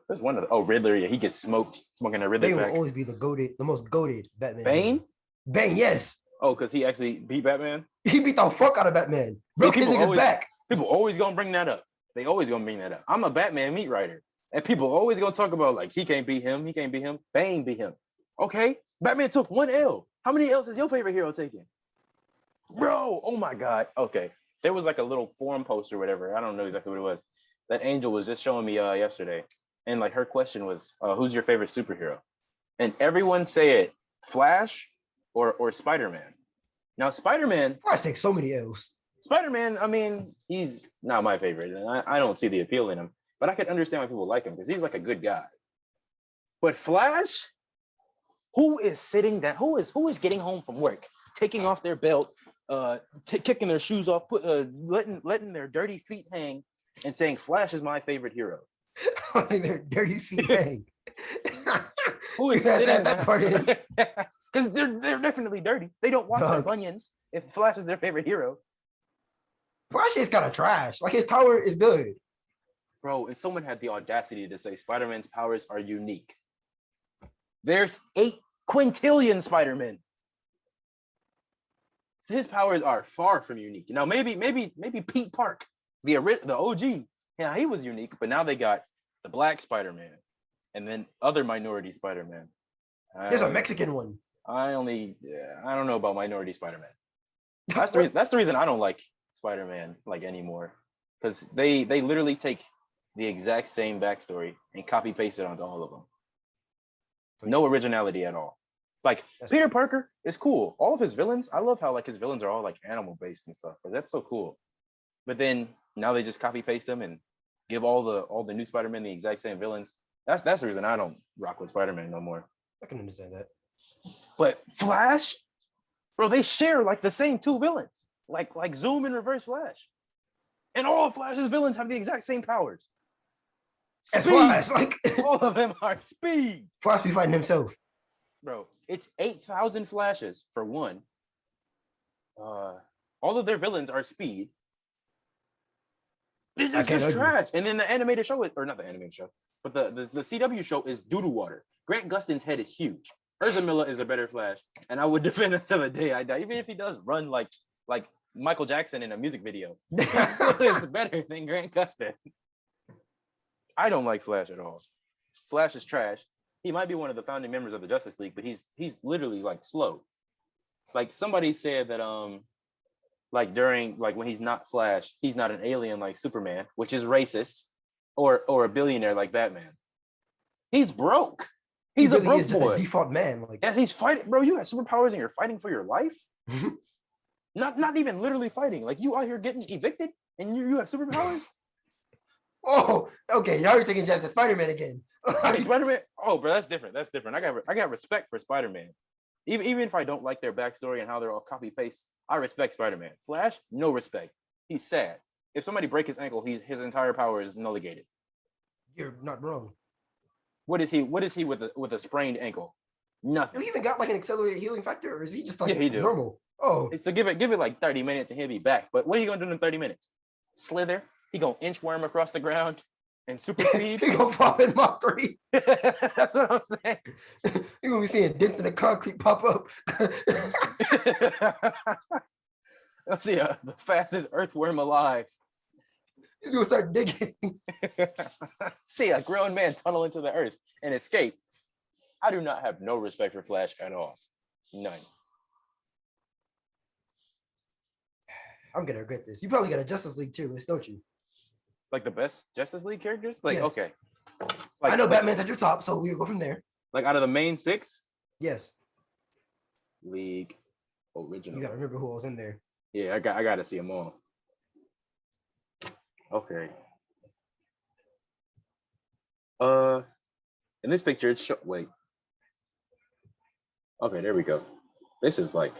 There's one of Riddler. Yeah, he gets smoked, smoking a Riddler. Bane will always be the most goated Batman. Bane, yes. Oh, because he actually beat Batman. He beat the fuck out of Batman. Broke his nigga's back. People always gonna bring that up. They always gonna bring that up. I'm a Batman meat writer, and people always gonna talk about like he can't beat him. He can't beat him. Bane beat him. Okay, Batman took 1 L. How many L's is your favorite hero taking? Bro, oh my God. Okay. There was like a little forum post or whatever. I don't know exactly what it was. That Angel was just showing me yesterday. And like her question was, who's your favorite superhero? And everyone said Flash or Spider-Man. Now, Spider-Man. Flash takes so many L's. Spider-Man, I mean, he's not my favorite. And I don't see the appeal in him. But I can understand why people like him because he's like a good guy. But Flash, who is sitting down? Who is getting home from work, taking off their belt, kicking their shoes off, letting their dirty feet hang, and saying Flash is my favorite hero? Letting their dirty feet hang. Who is sitting that part in? Because they're definitely dirty. They don't wash their bunions. If Flash is their favorite hero, Flash is kind of trash. Like his power is good, bro. And someone had the audacity to say Spider-Man's powers are unique. There's 8 quintillion Spider-Men. His powers are far from unique. Now, maybe Pete Park, the OG, yeah, he was unique. But now they got the Black Spider-Man, and then other minority Spider-Man. There's a Mexican one. I don't know about minority Spider-Man. That's the reason I don't like Spider-Man like anymore, because they literally take the exact same backstory and copy paste it onto all of them. No originality at all. Like Peter Parker is cool. All of his villains, I love how like his villains are all like animal based and stuff. Like that's so cool. But then now they just copy paste them and give all the new Spider-Man the exact same villains. That's the reason I don't rock with Spider-Man no more. I can understand that. But Flash, bro, they share like the same 2 villains, like Zoom and Reverse Flash, and all of Flash's villains have the exact same powers. As Flash, like all of them are speed. Flash be fighting himself, bro. It's 8,000 Flashes for one. All of their villains are speed. It's just trash. And then the animated show or not the animated show, but the CW show is doo-doo water. Grant Gustin's head is huge. Ezra Miller is a better Flash, and I would defend him till the day I die. Even if he does run like Michael Jackson in a music video, he still is better than Grant Gustin. I don't like Flash at all. Flash is trash. He might be one of the founding members of the Justice League, but he's literally like slow. Like somebody said that like during like when he's not Flash, he's not an alien like Superman, which is racist, or a billionaire like Batman. He's broke. He's really a broke just boy. A default man. Like yeah, he's fighting, bro. You got superpowers and you're fighting for your life. not even literally fighting. Like you out here getting evicted and you have superpowers. Oh, okay. Y'all are taking jabs at Spider-Man again. Spider-Man. Oh, bro, that's different. That's different. I got respect for Spider-Man. Even if I don't like their backstory and how they're all copy paste, I respect Spider-Man. Flash, no respect. He's sad. If somebody break his ankle, his entire power is nulligated. You're not wrong. What is he with a sprained ankle? Nothing. Do you even got like an accelerated healing factor, or is he just like he do. normal? Oh, so give it like 30 minutes and he'll be back. But what are you gonna do in 30 minutes? Slither? He gonna inchworm across the ground and super speed? He gonna pop in Mach 3. That's what I'm saying. You're gonna be seeing dents in the concrete pop up. Let's see the fastest earthworm alive. He's gonna start digging. See a grown man tunnel into the earth and escape. I do not have no respect for Flash at all. None. I'm gonna regret this. You probably got a Justice League tier list, don't you? Like the best Justice League characters? Like, yes. Okay. I know Batman's at your top, so we'll go from there. Like out of the main 6? Yes. League You original. gotta remember who was in there. Yeah, I got to see them all. Okay. In this picture, it's wait. Okay, there we go. This is like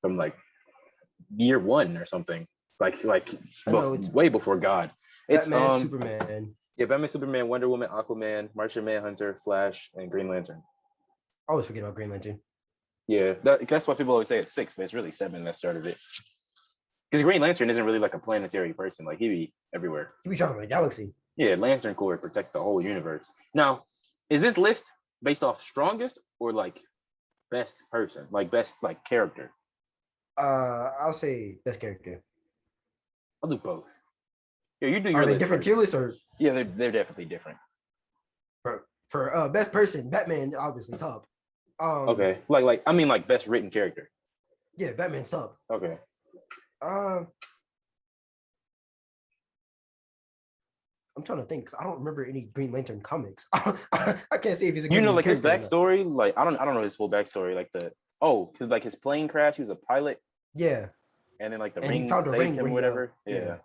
from like year 1 or something. Like way before God. It's Batman, Superman. Yeah, Batman, Superman, Wonder Woman, Aquaman, Martian Manhunter, Flash, and Green Lantern. I always forget about Green Lantern. Yeah, that's why people always say it's 6, but it's really 7 that started it. Because Green Lantern isn't really like a planetary person. Like, he be everywhere. He be traveling the galaxy. Yeah, Lantern Corps protect the whole universe. Now, is this list based off strongest or like best person? Like best like character? I'll say best character. I'll do both. Yeah, you do your Are they list different first. tier lists or? Yeah, they're definitely different. For best person, Batman obviously top. Okay, like I mean like best written character. Yeah, Batman's top. Okay. I'm trying to think because I don't remember any Green Lantern comics. I can't say if he's a good like his backstory. Like I don't know his full backstory. Like because like his plane crash, he was a pilot. Yeah. And then like the and ring he found saved him or whatever. Yeah.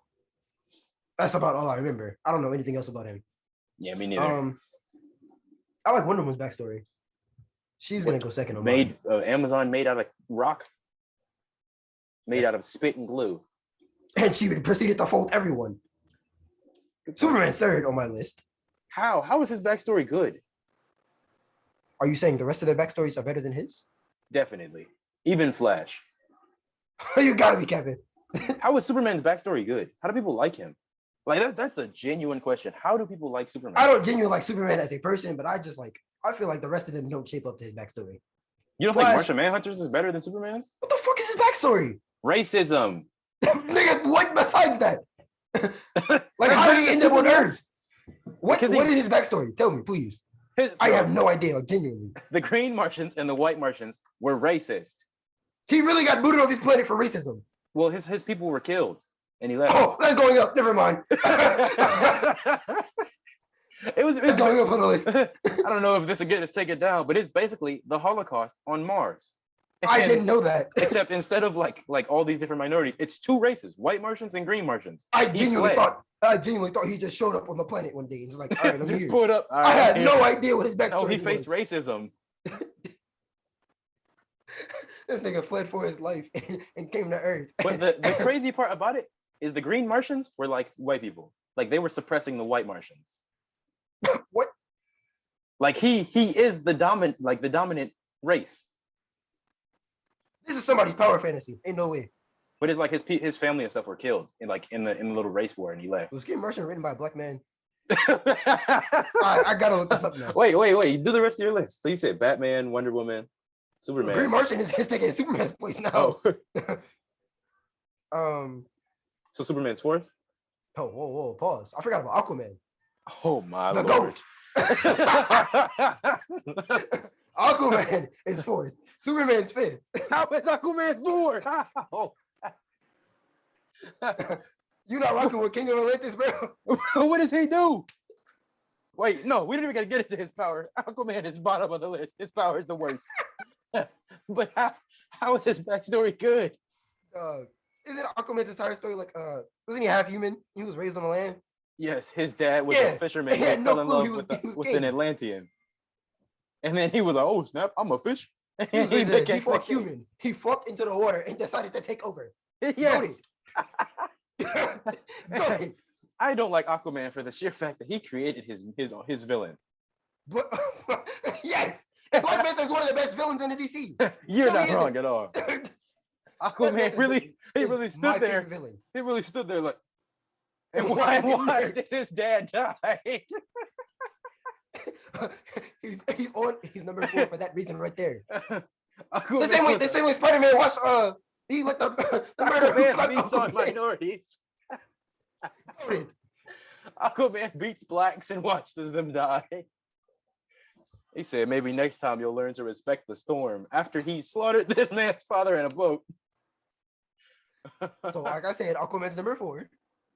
That's about all I remember. I don't know anything else about him. Yeah, me neither. I like Wonder Woman's backstory. She's gonna go second on mine. Amazon made out of rock. Made out of spit and glue. And she proceeded to fold everyone. Superman's third on my list. How is his backstory good? Are you saying the rest of their backstories are better than his? Definitely. Even Flash. You gotta be Kevin. How is Superman's backstory good? How do people like him? Like that's a genuine question. How do people like Superman? I don't genuinely like Superman as a person, but I feel like the rest of them don't shape up to his backstory. You don't think Martian Manhunter's is better than Superman's? What the fuck is his backstory? Racism. Nigga, what besides that? Like, how did he end up on Earth? What is his backstory? Tell me, please. I have no idea, like, genuinely. The green Martians and the white Martians were racist. He really got booted off his planet for racism. Well, his people were killed, and he left. Oh, that's going up. Never mind. It was going up on the list. I don't know if this again is take it down, but it's basically the Holocaust on Mars. I didn't know that. Except instead of like all these different minorities, it's 2 races: white Martians and green Martians. I genuinely thought he just showed up on the planet one day and just like, all right, I'm just here. pulled up. I had no idea what his backstory was. No, he faced racism. This nigga fled for his life and came to Earth. But the crazy part about it is the green Martians were like white people. Like they were suppressing the white Martians. What? Like he is the dominant race. This is somebody's power fantasy. Ain't no way. But it's like his family and stuff were killed in the little race war, and he left. Was Green Martian written by a black man? I gotta look this up now. Wait. Do the rest of your list. So you said Batman, Wonder Woman, Superman. Green Martian is taking Superman's place now. Oh. So Superman's 4th? Oh, whoa, pause. I forgot about Aquaman. Oh my the Lord. GOAT. Aquaman is 4th. Superman's 5th. How is Aquaman 4? How? You not rocking with King of Atlantis, bro? What does he do? Wait, no, we don't even gotta get into his power. Aquaman is bottom of the list. His power is the worst. But how is his backstory good? Isn't Aquaman's entire story like wasn't he half human? He was raised on the land. Yes, his dad was a fisherman who fell in love with an Atlantean. And then he was like, oh snap, I'm a fish. He fought human. He fought into the water and decided to take over. Yes. I don't like Aquaman for the sheer fact that he created his villain. Yes. Black Panther is one of the best villains in the DC. You're not wrong at all. Aquaman really stood there. He really stood there like, and watched his dad die. He's number 4 for that reason right there. The same way Spider-Man watched he let the Aquaman beats on minorities. Aquaman beats blacks and watches them die. He said, maybe next time you'll learn to respect the storm after he slaughtered this man's father in a boat. So like I said, Aquaman's number 4.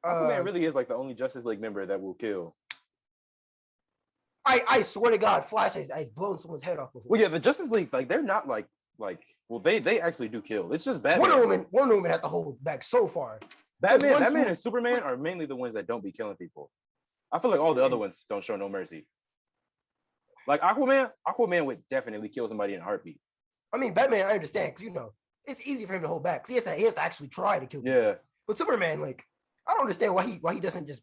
Aquaman really is like the only Justice League member that will kill. I swear to God, Flash has blown someone's head off before. Well, yeah, the Justice League, like they're not like well, they actually do kill. It's just Batman. Wonder Woman has to hold back so far. Batman and Superman are mainly the ones that don't be killing people. I feel like all the other ones don't show no mercy. Like Aquaman would definitely kill somebody in a heartbeat. I mean, Batman, I understand because it's easy for him to hold back. He has to actually try to kill people. Yeah. But Superman, like, I don't understand why he doesn't just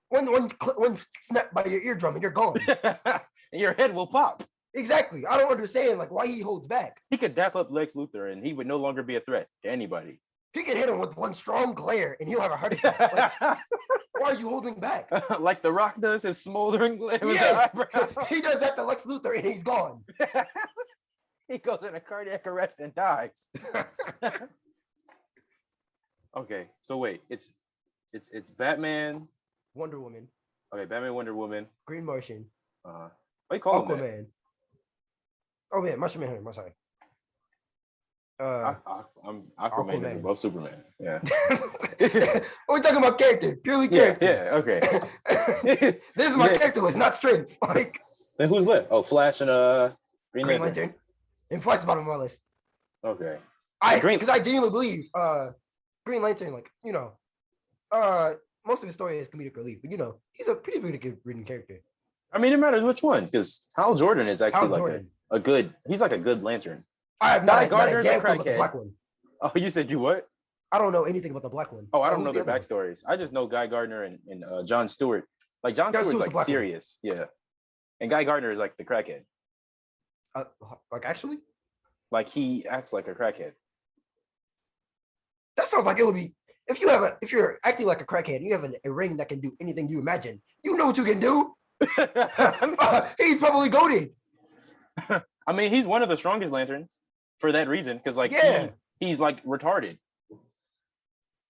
one snap by your eardrum and you're gone. And your head will pop. Exactly. I don't understand like why he holds back. He could dap up Lex Luthor and he would no longer be a threat to anybody. He could hit him with one strong glare and he'll have a heart attack. Like, why are you holding back? Like The Rock does his smoldering glare. Yes. He does that to Lex Luthor and he's gone. He goes in a cardiac arrest and dies. Okay, so wait, it's Batman, Wonder Woman. Okay, Batman, Wonder Woman, Green Martian. What do you call him? Aquaman. Oh man, Martian Manhunter. I'm sorry. Aquaman is above Superman. Yeah. We're talking about character, purely character. Yeah. Okay. This is my character list, not strength. Like. Then who's left? Oh, Flash and Green Lantern. And Flash is bottom of my list. Okay. Because I genuinely believe Green Lantern, like most of his story is comedic relief, but he's a pretty good written character. I mean, it matters which one, because Hal Jordan is actually he's like a good Lantern. I have not Gardner's a crackhead. The black one. Oh, you said you what? I don't know anything about the black one. Oh, I don't know their backstories. I just know Guy Gardner and John Stewart. Like John Stewart's like serious, yeah, and Guy Gardner is like the crackhead. Like actually? Like he acts like a crackhead. That sounds like it would be if you're acting like a crackhead and you have a ring that can do anything you imagine. You know what you can do. He's probably goated. I mean, he's one of the strongest Lanterns for that reason, because like he's like retarded.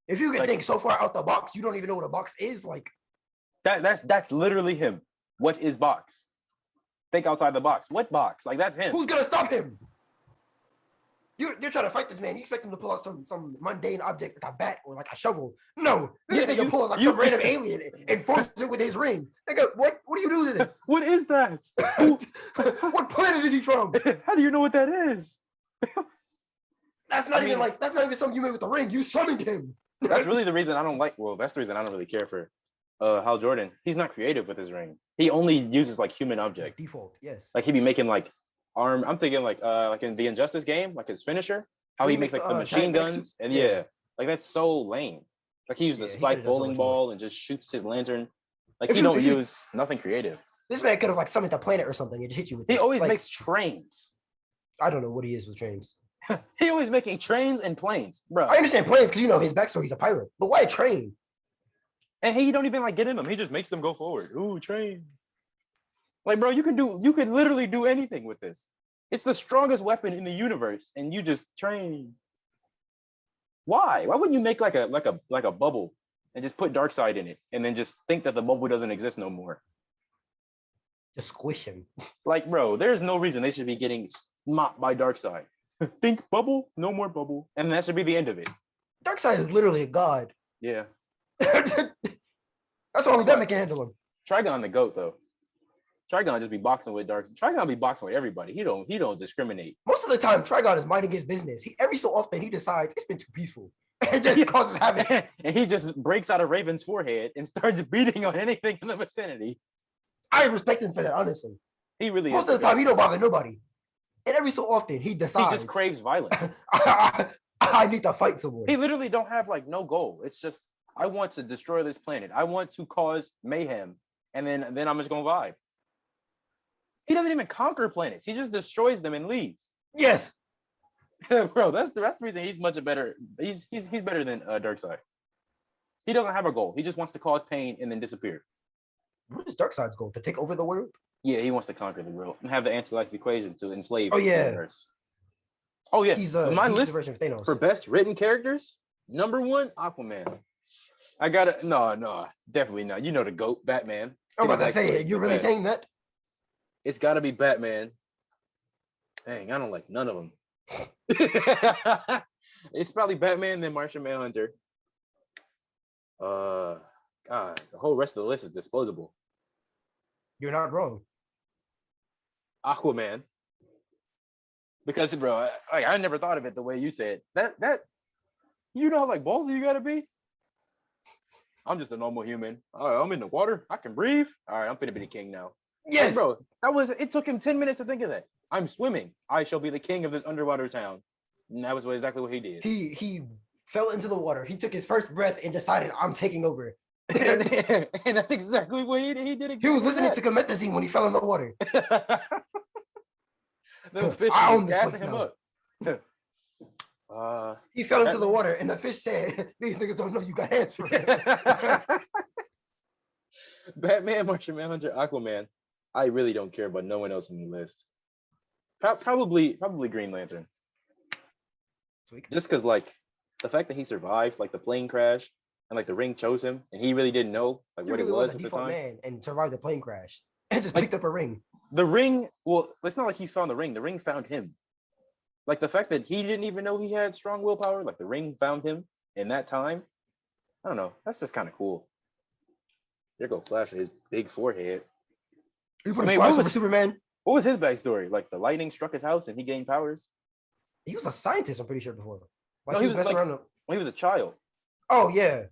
If you can think so far out the box, you don't even know what a box is. Like that's literally him. What is box? Think outside the box. What box? Like that's him. Who's gonna stop him? You're trying to fight this man. You expect him to pull out some mundane object like a bat or like a shovel. No, this nigga pulls like some random alien and forms it with his ring. Nigga, what do you do to this? What is that? What planet is he from? How do you know what that is? That's not even something you made with the ring. You summoned him. That's really the reason I don't like. Well, that's the reason I don't really care for Hal Jordan. He's not creative with his ring. He only uses like human objects. Default, yes. Like he'd be making like arm. I'm thinking like in the Injustice game, like his finisher, how he makes like the machine guns, and like that's so lame. Like he used the spike bowling ball and just shoots his lantern. Like he don't use nothing creative. This man could have like summoned a planet or something and just hit you with it. He always makes trains. I don't know what he is with trains. He always making trains and planes, bro. I understand planes because his backstory, he's a pilot. But why a train? And he don't even like get in them. He just makes them go forward. Ooh, train. Like, bro, you can literally do anything with this. It's the strongest weapon in the universe, and you just train. Why? Why wouldn't you make like a bubble and just put Darkseid in it, and then just think that the bubble doesn't exist no more? Just squish him. Like, bro, there's no reason they should be getting mopped by Darkseid. Think bubble, no more bubble, and that should be the end of it. Darkseid is literally a god. Yeah. That's all Batman can handle him. Trigon the GOAT though. Trigon just be boxing with Darkseid. Trigon be boxing with everybody. He don't discriminate. Most of the time, Trigon is minding his business. Every so often he decides it's been too peaceful. It just causes havoc. And he just breaks out a Raven's forehead and starts beating on anything in the vicinity. I respect him for that, honestly. He really most of the time he don't bother nobody. And every so often he decides he just craves violence. I need to fight someone. He literally don't have like no goal. It's just I want to destroy this planet. I want to cause mayhem, and then I'm just gonna vibe. He doesn't even conquer planets. He just destroys them and leaves. Yes, bro. That's the reason he's much better. He's better than Darkseid. He doesn't have a goal. He just wants to cause pain and then disappear. What is Darkseid's goal? To take over the world? Yeah, he wants to conquer the world and have the anti-life equation to enslave. Oh yeah. The universe. Oh yeah. He's my list the version of Thanos. For best written characters, number 1, Aquaman. I gotta no, definitely not. You know the GOAT, Batman. I'm about to say it. You're really saying that? It's gotta be Batman. Dang, I don't like none of them. It's probably Batman, then Martian Manhunter. God, the whole rest of the list is disposable. You're not wrong. Aquaman. Because, bro, I never thought of it the way you said. That you know how like ballsy you gotta be? I'm just a normal human. I'm in the water. I can breathe. All right, I'm finna be the king now. Yes, like, bro. It took him 10 minutes to think of that. I'm swimming. I shall be the king of this underwater town. And that was exactly what he did. He fell into the water. He took his first breath and decided, I'm taking over. and that's exactly what he did. Exactly he was listening to Comethazine when he fell in the water. The fish was gassing him up. He fell into the water, and the fish said, "These niggas don't know you got hands for it." Batman, Martian Manhunter, Aquaman. I really don't care about no one else in the list. Probably Green Lantern. Sweet. Just because, like, the fact that he survived, like the plane crash, and like the ring chose him, and he really didn't know like what really it was a at the default time. Man and survived the plane crash and just picked up a ring. The ring. Well, it's not like he found the ring. The ring found him. Like the fact that he didn't even know he had strong willpower. Like the ring found him in that time. I don't know. That's just kind of cool. There go Flash with his big forehead. You put Flash over Superman. What was his backstory? Like the lightning struck his house and he gained powers. He was a scientist, I'm pretty sure, before. Like no, he was messing around when he was a child. Oh yeah,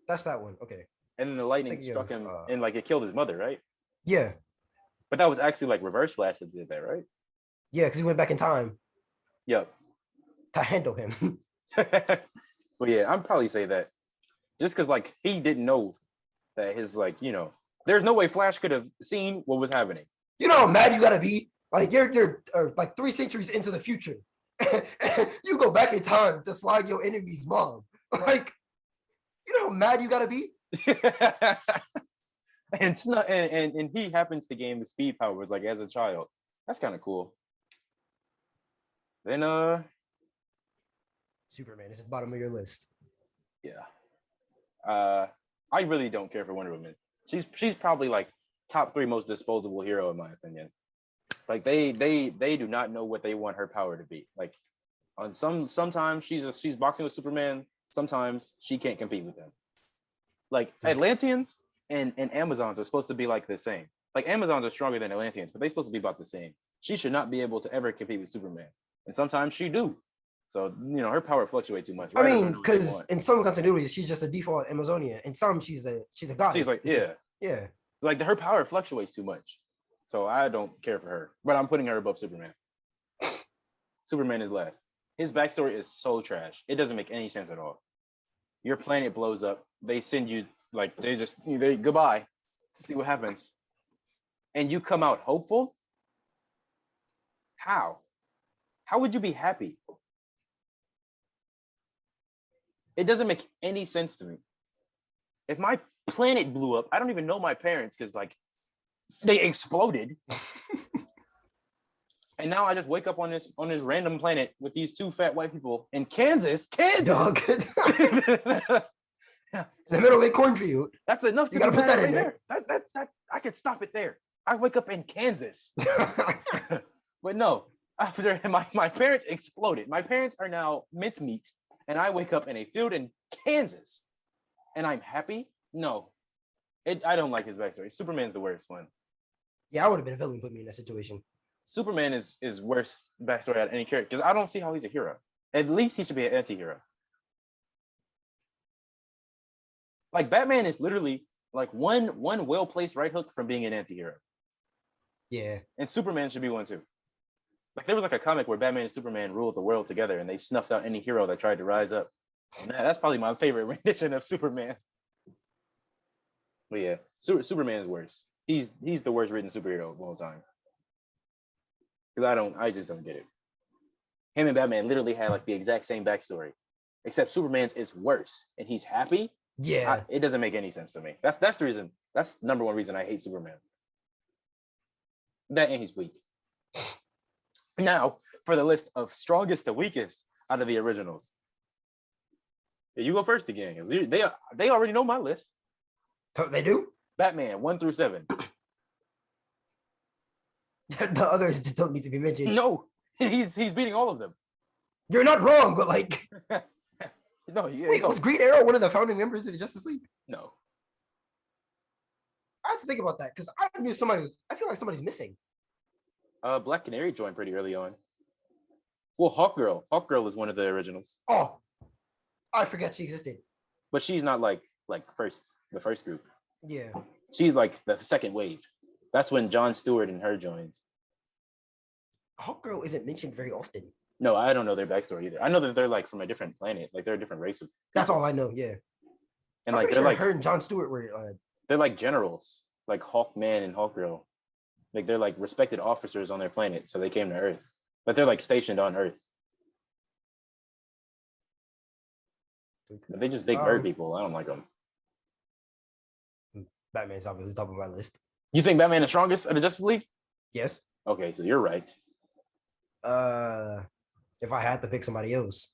that's that one. Okay. And then the lightning struck him and like it killed his mother, right? Yeah. But that was actually like Reverse Flash that did that, right? Yeah, because he went back in time. Yep. To handle him. But yeah, I'd probably say that just because like he didn't know that his like, there's no way Flash could have seen what was happening. You know how mad you gotta be? Like you're like 3 centuries into the future. You go back in time to slide your enemy's mom. Like, you know how mad you gotta be? And it's not, and he happens to gain the speed powers like as a child. That's kind of cool. Then Superman is at the bottom of your list. Yeah. I really don't care for Wonder Woman. She's probably like top 3 most disposable hero in my opinion. Like they do not know what they want her power to be. Like on sometimes she's boxing with Superman, sometimes she can't compete with them. Like Atlanteans and Amazons are supposed to be like the same. Like Amazons are stronger than Atlanteans, but they're supposed to be about the same. She should not be able to ever compete with Superman. And sometimes she do. So, her power fluctuates too much. I mean, because in some continuities, she's just a default Amazonian. In some, she's a goddess. She's like, yeah. Like her power fluctuates too much. So I don't care for her. But I'm putting her above Superman. Superman is last. His backstory is so trash. It doesn't make any sense at all. Your planet blows up. They send you, like, they goodbye to see what happens. And you come out hopeful? How? How would you be happy? It doesn't make any sense to me. If my planet blew up, I don't even know my parents because, like, they exploded. And now I just wake up on this random planet with these 2 fat white people in Kansas. Dog. In the middle of a cornfield. That's enough to you gotta put that in there. That I could stop it there. I wake up in Kansas. But no, after my parents exploded. My parents are now mincemeat. And I wake up in a field in Kansas, and I'm happy? No. I don't like his backstory. Superman's the worst one. Yeah, I would have been a villain put me in that situation. Superman is worst backstory out of any character, because I don't see how he's a hero. At least he should be an anti-hero. Like, Batman is literally, like, one well-placed right hook from being an anti-hero. Yeah. And Superman should be one, too. Like there was like a comic where Batman and Superman ruled the world together and they snuffed out any hero that tried to rise up. And that's probably my favorite rendition of Superman. But yeah, Superman is worse. He's the worst written superhero of all time. Because I just don't get it. Him and Batman literally had like the exact same backstory, except Superman's is worse and he's happy. Yeah. It doesn't make any sense to me. That's the reason. That's number 1 reason I hate Superman. That and he's weak. Now, for the list of strongest to weakest out of the originals. Yeah, you go first again, because they already know my list. They do? Batman, 1 through 7. The others just don't need to be mentioned. No, he's beating all of them. You're not wrong, but like... No, yeah. Wait, was Green Arrow one of the founding members of the Justice League? No. I had to think about that because I knew somebody was. I feel like somebody's missing. Black Canary joined pretty early on. Well, Hawkgirl. Hawkgirl is one of the originals, Oh, I forgot she existed. but she's not like the first group. Yeah. She's like the second wave. That's when Jon Stewart and her joined. Hawkgirl isn't mentioned very often. No, I don't know their backstory either. I know that they're like from a different planet, like they're a different race of people. That's all I know. Yeah. And like they're sure like her and Jon Stewart were. they're like generals, like Hawkman and Hawkgirl. Like they're like respected officers on their planet, so they came to Earth. But they're like stationed on Earth. But they just big bird people. I don't like them. Batman's obviously top of my list. You think Batman is strongest of the Justice League? Yes. Okay, so you're right. If I had to pick somebody else,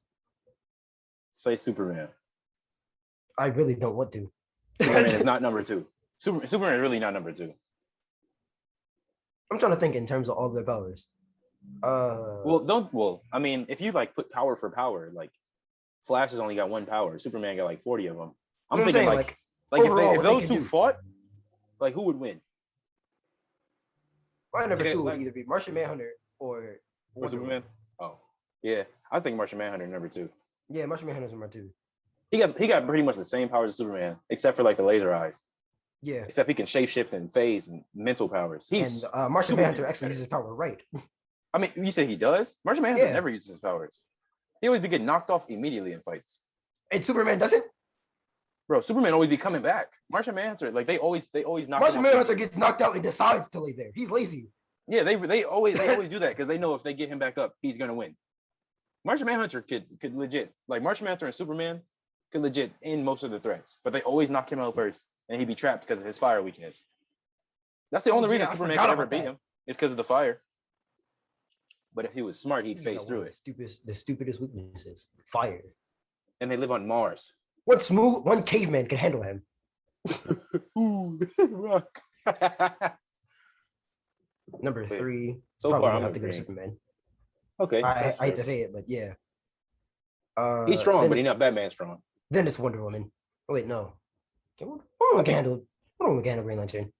Say Superman. I really don't want to. Superman is not number two. Superman is really not number two. I'm trying to think in terms of all their powers. I mean, if you like put power for power, like Flash has only got one power. Superman got like 40 of them. I'm thinking like overall, if those two fought, like who would win? My number two would either be Martian Manhunter or Superman. Oh, yeah. I think Martian Manhunter number two. Yeah, Martian Manhunter's number two. He got pretty much the same powers as Superman, except for like the laser eyes. Yeah. Except he can shapeshift and phase and mental powers. And Martian Manhunter actually uses power right. I mean, you say he does? Martian Manhunter never uses his powers. He always be getting knocked off immediately in fights. And Superman doesn't? Bro, Superman always be coming back. Martian Manhunter, like they always knock. Martian Manhunter gets knocked out and decides to lay there. He's lazy. Yeah, they always do that because they know if they get him back up, he's gonna win. Martian Manhunter could legit, like Martian Manhunter and Superman could legit end most of the threats, but they always knock him out first, and he'd be trapped because of his fire weakness. That's the only reason Superman could ever beat him is because of the fire. But if he was smart, he'd phase through it. The stupidest weaknesses, fire. And they live on Mars. One caveman can handle him. Ooh, rock. Number three. So far, I'm have to go to Superman. Okay. I hate to say it, but yeah. He's strong, but he's not Batman strong. Then it's Wonder Woman. Oh, wait, no. Wonder Woman can handle Green Lantern.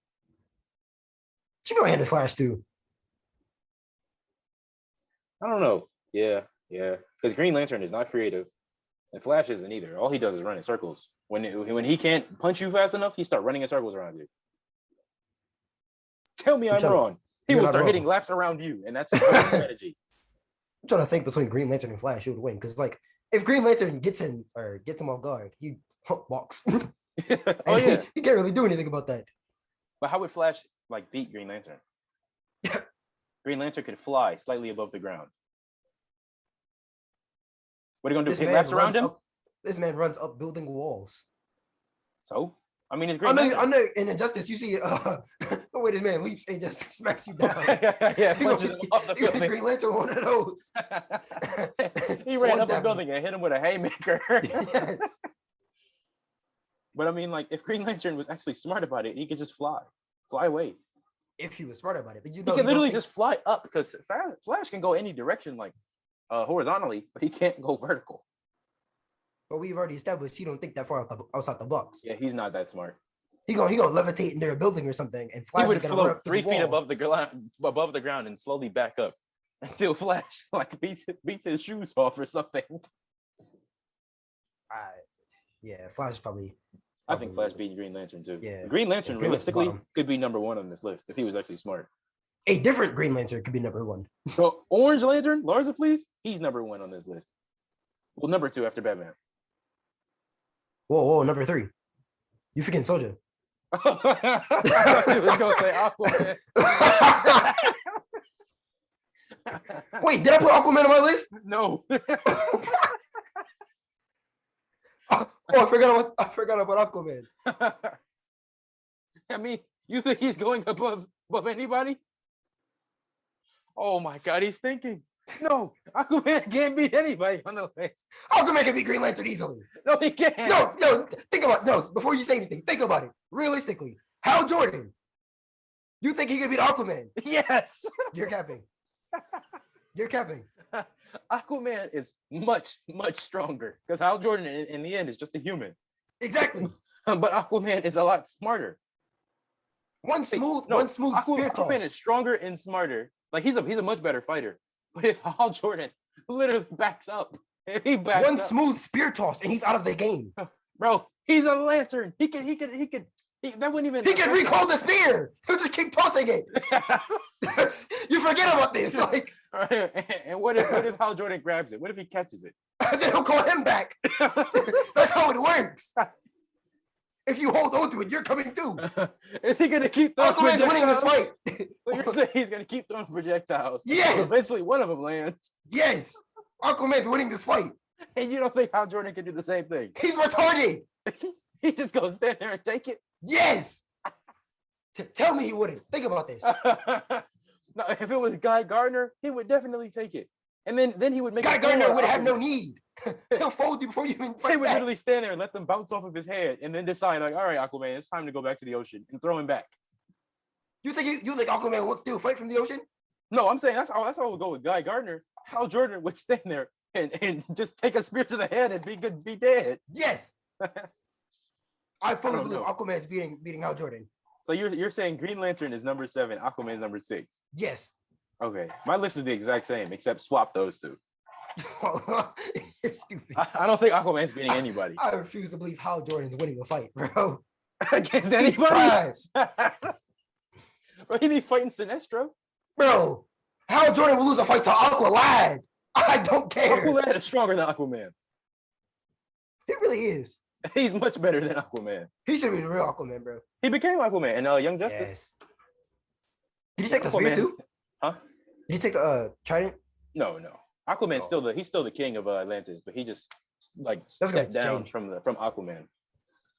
She can handle Flash too. I don't know. Yeah. Because Green Lantern is not creative, and Flash isn't either. All he does is run in circles. When he can't punch you fast enough, he start running in circles around you. Tell me I'm wrong. He will start hitting laps around you, and that's his strategy. I'm trying to think between Green Lantern and Flash, who would win? Because like, if Green Lantern gets him off guard, he walks. Oh yeah, he can't really do anything about that. But how would Flash like beat Green Lantern? Green Lantern could fly slightly above the ground. What are you gonna do? Hit laps around him? This man runs up building walls. So, I mean, it's Green Lantern. I know. In Injustice, you see the way this man leaps and just smacks you down. Yeah, punches him off the building. Green Lantern, one of those. He ran up the building and hit him with a haymaker. Yes. But I mean, like, if Green Lantern was actually smart about it, he could just fly away. If he was smart about it, but he can literally just fly up because Flash can go any direction, like horizontally, but he can't go vertical. But we've already established he don't think that far outside the box. Yeah, he's not that smart. He gonna levitate in their building or something, and Flash he would float 3 feet above the ground and slowly back up until Flash like beats his shoes off or something. Yeah, Flash probably. I think Flash beat Green Lantern too. Yeah, Green Lantern realistically could be number one on this list if he was actually smart. A different Green Lantern could be number one. So Orange Lantern, Larsa, please. He's number one on this list. Well, number two after Batman. Whoa, number three. You forgetting Soldier. I thought you was gonna say Aquaman. Wait, did I put Aquaman on my list? No. I forgot about Aquaman. I mean, you think he's going above anybody? Oh my God, he's thinking. No, Aquaman can't beat anybody on the list. Aquaman can beat Green Lantern easily. No, he can't. No, think about it. No, before you say anything, think about it. Realistically, Hal Jordan, you think he can beat Aquaman? Yes. You're capping. Aquaman is much, much stronger because Hal Jordan in the end is just a human. Exactly. But Aquaman is a lot smarter. One Wait, smooth, no, one smooth spear Aquaman is toss. stronger and smarter. Like he's a much better fighter. But if Hal Jordan literally backs up, if he backs One up, smooth spear toss, and he's out of the game. bro, he's a lantern. That wouldn't even. He can recall the spear. He'll just keep tossing it. You forget about this. Like, and what if Hal Jordan grabs it? What if he catches it? they don't call him back. That's how it works. If you hold on to it, you're coming too. Is he gonna keep throwing Aquaman's winning this projectiles? fight. What you're saying he's gonna keep throwing projectiles? Yes. Eventually, one of them lands. Yes. Aquaman's winning this fight. And you don't think Hal Jordan can do the same thing? He's retarded. He just goes stand there and take it. Yes. Tell me he wouldn't. Think about this. No, if it was Guy Gardner, he would definitely take it. And then he would make Guy a fool Gardner of would have no Aquaman. need. He'll fold you before you even He fight would back. literally stand there and let them bounce off of his head and then decide, like, all right, Aquaman, it's time to go back to the ocean and throw him back. You think Aquaman wants to fight from the ocean? No, I'm saying that's how I would go with Guy Gardner. Hal Jordan would stand there and just take a spear to the head and be dead. Yes. I fully believe know. Aquaman's beating Hal Jordan. So you're saying Green Lantern is number 7, Aquaman's number 6. Yes. Okay, my list is the exact same except swap those two. You're stupid. I don't think Aquaman's beating anybody I refuse to believe Hal Jordan's winning a fight, bro. against He's anybody. trash. Bro, he be fighting Sinestro. Bro, Hal Jordan will lose a fight to Aqualad. I don't care. Aquaman is stronger than Aquaman. He really is. He's much better than Aquaman. He should be the real Aquaman, bro. He became Aquaman in Young Justice. Yes. Did he take the spear Aquaman- too? Huh? Did he take the trident? No. Aquaman's Oh. he's still the king of Atlantis, but he just like That's gonna stepped down change. from Aquaman.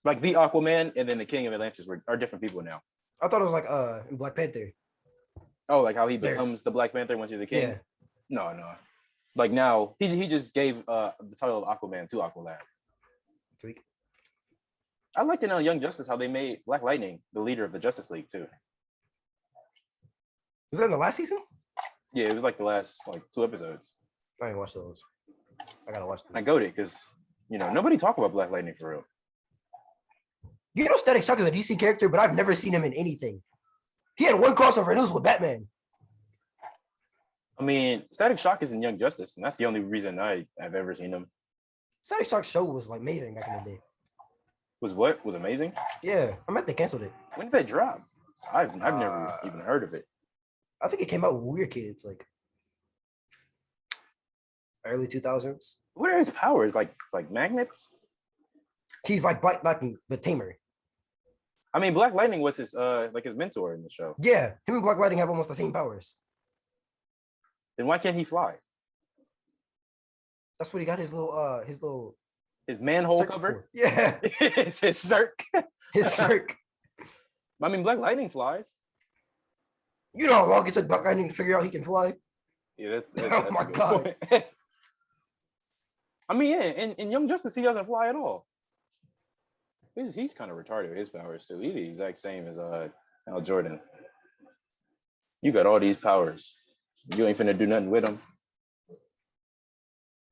Like the Aquaman and then the king of Atlantis are different people now. I thought it was like in Black Panther. Oh, like how he There. becomes the Black Panther once you're the king? Yeah. No. Like now, he just gave the title of Aquaman to Aqualad. Tweak. I liked in Young Justice how they made Black Lightning the leader of the Justice League too. Was that in the last season? Yeah, it was like the last 2 episodes. I didn't watch those. I gotta watch them. I goated because nobody talk about Black Lightning for real. You know, Static Shock is a DC character, but I've never seen him in anything. He had one crossover and it was with Batman. I mean, Static Shock is in Young Justice, and that's the only reason I've ever seen him. Static Shock's show was like amazing back in the day. Was amazing. Yeah, I meant they canceled it. When did that drop? I've never even heard of it. I think it came out with Weird Kids, like early 2000s. What are his powers? Like magnets? He's like Black Lightning, but tamer. I mean, Black Lightning was his his mentor in the show. Yeah, him and Black Lightning have almost the same powers. Then why can't he fly? That's what he got his Manhole circ cover? for. Yeah, His circ. his circ. I mean, Black Lightning flies. You know how long it took Black Lightning to figure out he can fly? Yeah, Oh that's my a good God. point. I mean, yeah, in Young Justice, he doesn't fly at all. He's kind of retarded with his powers too. He's the exact same as Hal Jordan. You got all these powers. You ain't finna do nothing with them.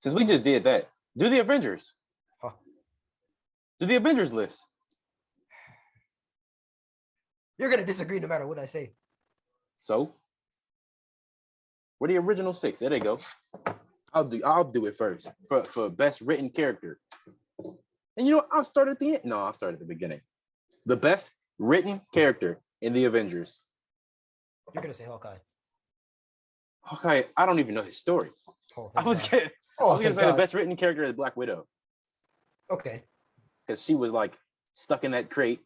Since we just did that, do the Avengers. Huh. Do the Avengers list. You're gonna disagree no matter what I say. So, what are the original 6? There they go. I'll do it first for best written character. And I'll start at the end. No, I'll start at the beginning. The best written character in the Avengers. You're gonna say Hawkeye. Okay, I don't even know his story. Oh, I thank was God. gonna, Oh, I was gonna thank say the God. best written character is Black Widow Okay. because she was like stuck in that crate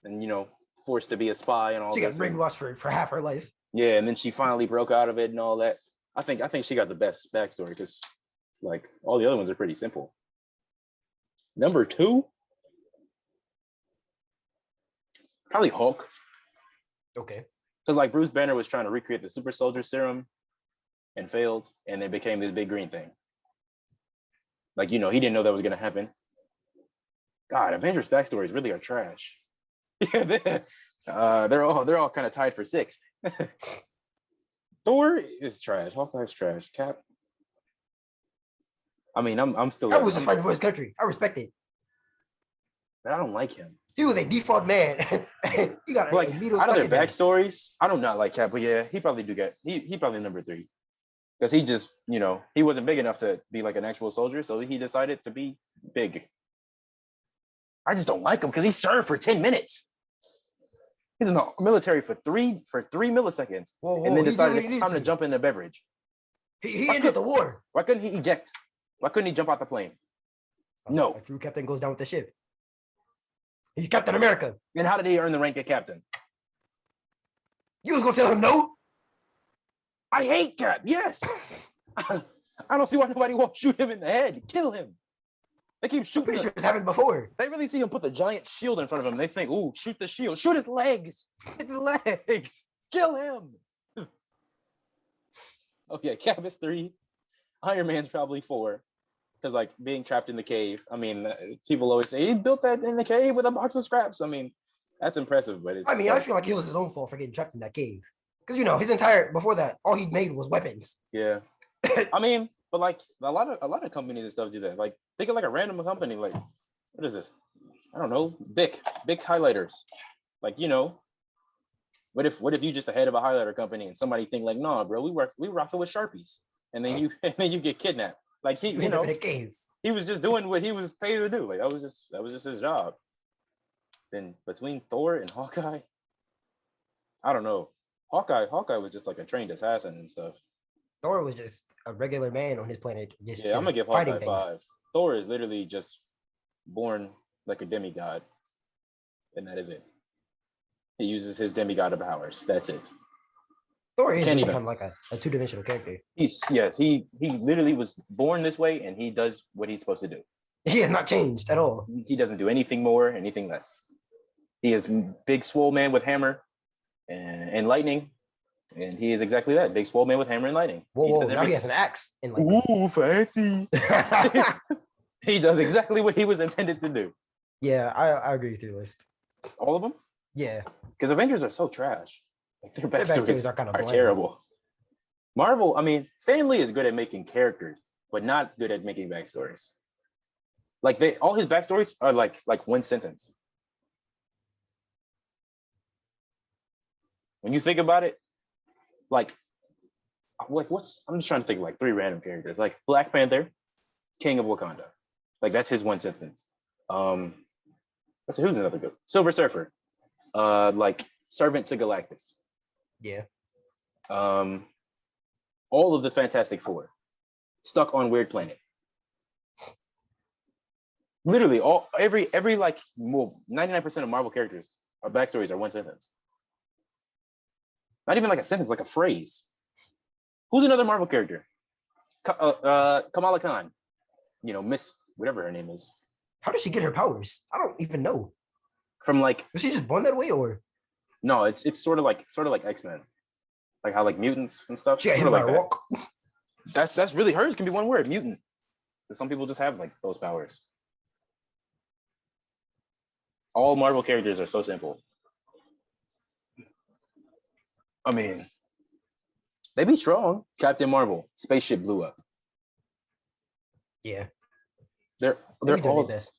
and forced to be a spy and all She got this. brainwashed for half her life. Yeah, and then she finally broke out of it and all that. I think she got the best backstory because like all the other ones are pretty simple. Number 2, probably Hulk. Okay. Because like Bruce Banner was trying to recreate the super soldier serum and failed, and it became this big green thing. Like, he didn't know that was gonna happen. God, Avengers backstories really are trash. Yeah, they're all kind of tied for 6. Thor is trash. Hawkeye's trash. Cap. I mean, I'm still. That was just fighting for his country. I respect it. But I don't like him. He was a default man. He got Like a needle out of stuck their in him. backstories, I do not like Cap, but yeah, he probably do get he probably number 3 because he just he wasn't big enough to be like an actual soldier, so he decided to be big. I just don't like him because he served for 10 minutes. He's in the military for three milliseconds, and then decided it's time to jump in the beverage. He ended the war. Why couldn't he eject? Why couldn't he jump out the plane? No. A true captain goes down with the ship. He's Captain America. And how did he earn the rank of captain? You was gonna tell him no? I hate Cap. Yes. I don't see why nobody won't shoot him in the head. Kill him. They keep shooting. Pretty sure it's happened before. They really see him put the giant shield in front of him. They think, "Ooh, shoot the shield. Shoot his legs. Hit the legs. Kill him." Okay, Cap is 3. Iron Man's probably 4. Because like being trapped in the cave. I mean, people always say he built that in the cave with a box of scraps. I mean, that's impressive, but it's. I mean, I feel like it was his own fault for getting trapped in that cave. Because his entire before that, all he made was weapons. Yeah. I mean, but like a lot of companies and stuff do that. Like think of like a random company. Like, what is this? I don't know. Bic highlighters. Like what if you just the head of a highlighter company and somebody think like, nah, bro, we rocking with Sharpies, and then you get kidnapped. Like he in a cave. He was just doing what he was paid to do. Like that was just his job. Then between Thor and Hawkeye, I don't know. Hawkeye was just like a trained assassin and stuff. Thor was just a regular man on his planet. I'm gonna give Hawkeye 5. Thor is literally just born like a demigod, and that is it. He uses his demigod powers. That's it. Thor is become like a 2-dimensional character. He literally was born this way, and he does what he's supposed to do. He has not changed at all. He doesn't do anything more, anything less. He is big swole man with hammer and lightning, and he is exactly that, big swole man with hammer and lightning. Now he has an axe and lightning. Ooh, fancy. He does exactly what he was intended to do. Yeah, I agree with your list. All of them? Yeah. Because Avengers are so trash. Their backstories are kind of terrible. Marvel, I mean, Stan Lee is good at making characters, but not good at making backstories. Like all his backstories are like one sentence. When you think about it, like what's I'm just trying to think of like 3 random characters. Like Black Panther, King of Wakanda. Like that's his one sentence. Who's another good? Silver Surfer. Like Servant to Galactus. Yeah. All of the Fantastic Four. Stuck on Weird Planet. Literally every like 99% of Marvel characters, our backstories are one sentence. Not even like a sentence, like a phrase. Who's another Marvel character? Kamala Khan. Miss whatever her name is. How did she get her powers? I don't even know. From like, was she just born that way, or? No, it's sort of like X-Men, like how like mutants and stuff. She got hit by a rock. That's really hers. Can be one word, mutant. Some people just have like those powers. All Marvel characters are so simple. I mean, they be strong. Captain Marvel, spaceship blew up. Yeah, they're all this.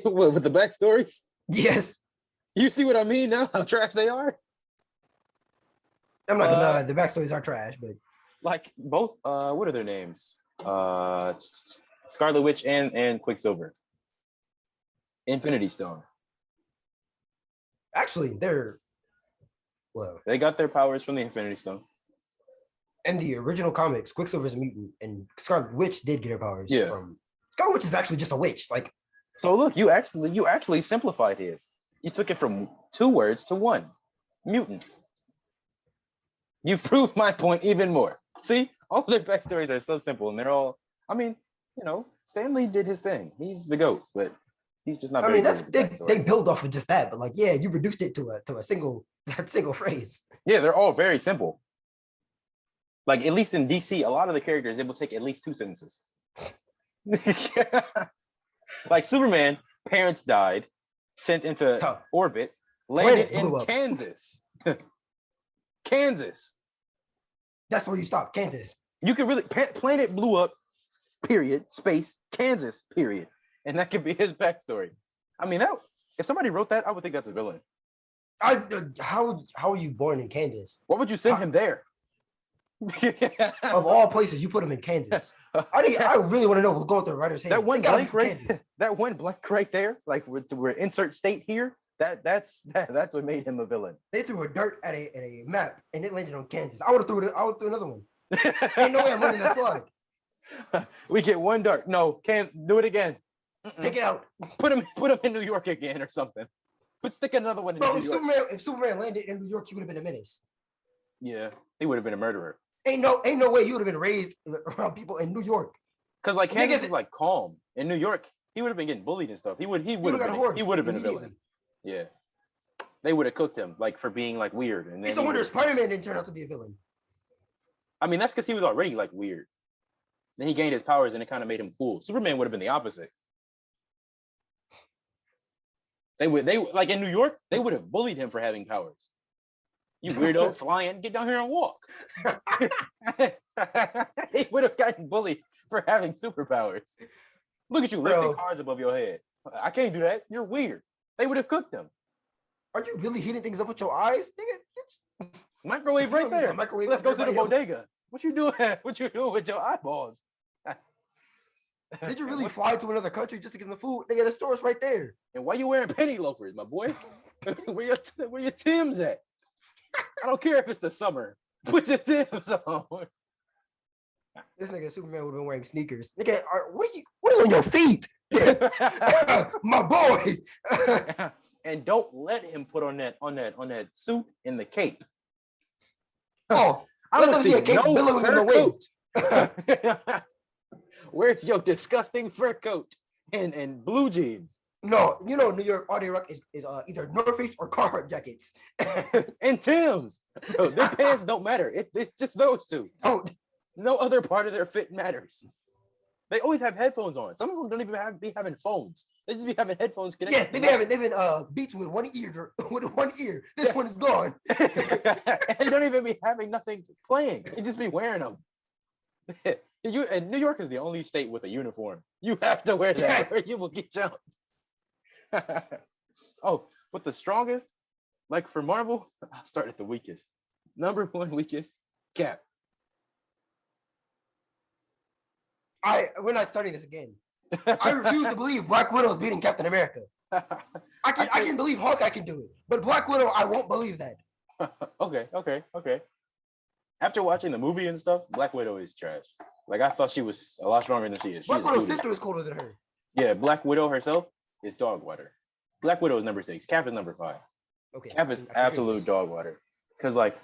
With the backstories. Yes. You see what I mean now? How trash they are. I'm not gonna lie, the backstories are trash, but like both. What are their names? Scarlet Witch and Quicksilver. Infinity Stone. Actually, they got their powers from the Infinity Stone. In the original comics, Quicksilver's a mutant, and Scarlet Witch did get her powers from. Scarlet Witch is actually just a witch. Like, so look, you actually simplified his. You took it from 2 words to 1. Mutant. You've proved my point even more. See, all their backstories are so simple, and they're all. I mean, Stan Lee did his thing. He's the GOAT, but he's just not. I mean, they build off of just that, but like, yeah, you reduced it to a single phrase. Yeah, they're all very simple. Like at least in DC, a lot of the characters they will take at least 2 sentences. Like Superman, parents died, sent into orbit, landed in Kansas. Kansas. That's where you stop, Kansas. You could really planet blew up. Period. Space. Kansas. Period. And that could be his backstory. I mean, that if somebody wrote that, I would think that's a villain. How are you born in Kansas? What would you send him there? Of all places, you put him in Kansas. I really want to know what's going through the writer's head. That one blank right there, like we're insert state here. That's what made him a villain. They threw a dirt at a map and it landed on Kansas. I would have threw another one. Ain't no way I'm running that slide. We get one dart. No, can't do it again. Take it out. Put him in New York again or something. But stick another one in New York. If Superman landed in New York, he would have been a menace. Yeah, he would have been a murderer. Ain't no way he would have been raised around people in New York. Because like Kansas is like calm. In New York, he would have been getting bullied and stuff. He would have been a villain. Yeah. They would have cooked him like for being like weird. And then it's a wonder Spider-Man didn't turn out to be a villain. I mean, that's because he was already like weird. Then he gained his powers and it kind of made him cool. Superman would have been the opposite. They like in New York, they would have bullied him for having powers. You weirdo, flying, get down here and walk. He would have gotten bullied for having superpowers. Look at you lifting cars above your head. I can't do that. You're weird. They would have cooked him. Are you really heating things up with your eyes? Nigga, microwave right there. Let's go to the bodega. What you doing? What you doing with your eyeballs? Did you really fly to another country just to get some food? Nigga, the store's right there. And why you wearing penny loafers, my boy? Where your Timbs at? I don't care if it's the summer. Put your Timbs on. This nigga Superman would have been wearing sneakers. Nigga, what is on your feet? My boy. And don't let him put on that suit and the cape. Oh, I don't see a cape no fur coat. Where's your disgusting fur coat and blue jeans? No, you know New York, all they rock is either North Face or Carhartt jackets. And Tim's. Bro, their pants don't matter. It's just those two. No other part of their fit matters. They always have headphones on. Some of them don't even be having phones. They just be having headphones connected. Yes, they've been beats with one ear. This one is gone. And they don't even be having nothing playing. They just be wearing them. And New York is the only state with a uniform. You have to wear that or you will get jumped. Oh, but the strongest, like for Marvel, I'll start at the weakest. Number one weakest, Cap. We're not starting this again. I refuse to believe Black Widow is beating Captain America. I can believe Hawkeye can do it, but Black Widow, I won't believe that. Okay. After watching the movie and stuff, Black Widow is trash. Like I thought she was a lot stronger than she is. Black Widow's sister is colder than her. Yeah, Black Widow herself is dog water. Black Widow is number 6. Cap is number 5. Okay. Cap is absolute dog water. Because like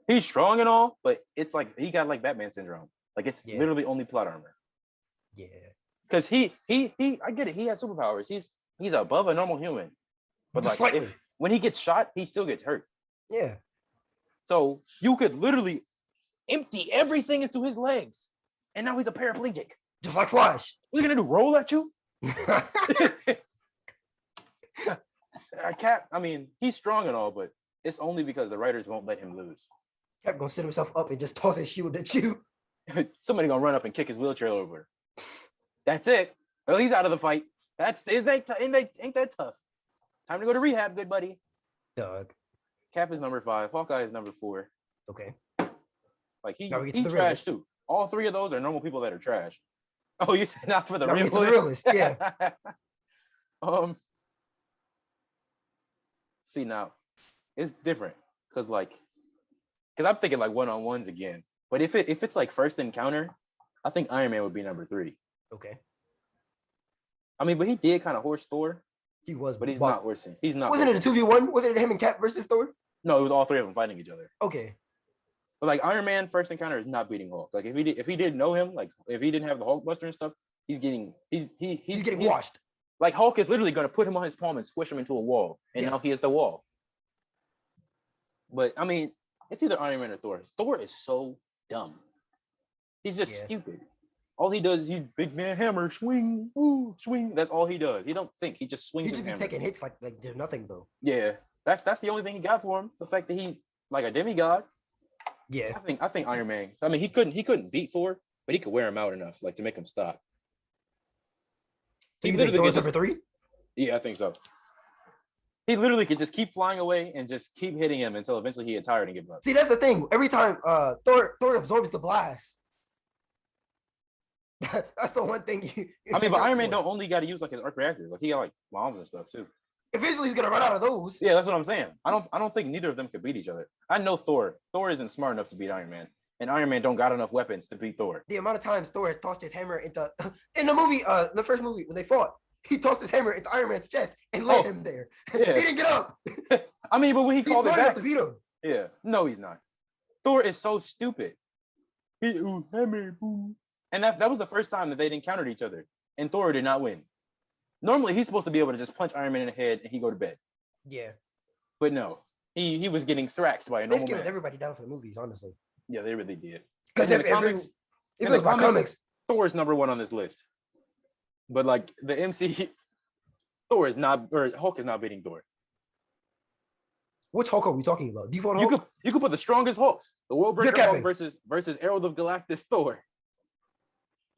he's strong and all, but it's like he got like Batman syndrome. Like it's literally only plot armor. Yeah. Because he I get it. He has superpowers. He's above a normal human. But like when he gets shot, he still gets hurt. Yeah. So you could literally empty everything into his legs. And now he's a paraplegic. Just like Flash. What are you gonna do? Roll at you? Cap, I mean, he's strong and all, but it's only because the writers won't let him lose. Cap gonna set himself up and just toss his shield at you. Somebody gonna run up and kick his wheelchair over. That's it. Well, he's out of the fight. Ain't that tough? Time to go to rehab, good buddy. Doug. Cap is number 5. Hawkeye is number 4. Okay. Like he trash too. All 3 of those are normal people that are trash. Oh, you said not for the realist? Yeah. See now, it's different because I'm thinking like one-on-ones again. But if it's like first encounter, I think Iron Man would be number 3. Okay. I mean, but he did kind of horse Thor. He was, but he's not horsing. He's not. Wasn't it a 2v1? Wasn't it him and Cap versus Thor? No, it was all 3 of them fighting each other. Okay. But like Iron Man first encounter is not beating Hulk. Like if he didn't know him, like if he didn't have the Hulk Buster and stuff, he's getting washed. Like Hulk is literally going to put him on his palm and squish him into a wall, and now he is the wall. But I mean, it's either Iron Man or Thor. Thor is so dumb. He's just stupid. All he does is he big man hammer, swing, ooh, swing. That's all he does. He don't think. He just swings. He just be taking hits like there's nothing though. Yeah, that's the only thing he got for him. The fact that he like a demigod. Yeah, I think Iron Man. I mean, he couldn't beat Thor, but he could wear him out enough, like to make him stop. So you think Thor's number 3? Yeah, I think so. He literally could just keep flying away and just keep hitting him until eventually he get tired and gives up. See, that's the thing. Every time Thor absorbs the blast, that's the one thing you I mean, but Iron Man for. don't only got to use like his arc reactors. Like he got like bombs and stuff too. Eventually, he's gonna run out of those. Yeah, that's what I'm saying. I don't think neither of them could beat each other. I know Thor. Thor isn't smart enough to beat Iron Man, and Iron Man don't got enough weapons to beat Thor. The amount of times Thor has tossed his hammer into in the movie, the first movie when they fought, he tossed his hammer into Iron Man's chest and led him there. Yeah. He didn't get up. I mean, but when he He's called it smart enough back, to beat him. yeah, no, he's not. Thor is so stupid. Hammer, boom. And that was the first time that they'd encountered each other, and Thor did not win. Normally, he's supposed to be able to just punch Iron Man in the head and he go to bed. Yeah, But no, he was getting thraxed by a they normal scaled man. everybody down for the movies, honestly. Yeah, they really did. Because in if the comics, if it was about comics, Thor is number one on this list. But like the MC, Thor is not, or Hulk is not beating Thor. which Hulk are we talking about? Default Hulk? You could put the strongest Hulks, the World Breaker You're Hulk capping. versus Herald of Galactus Thor.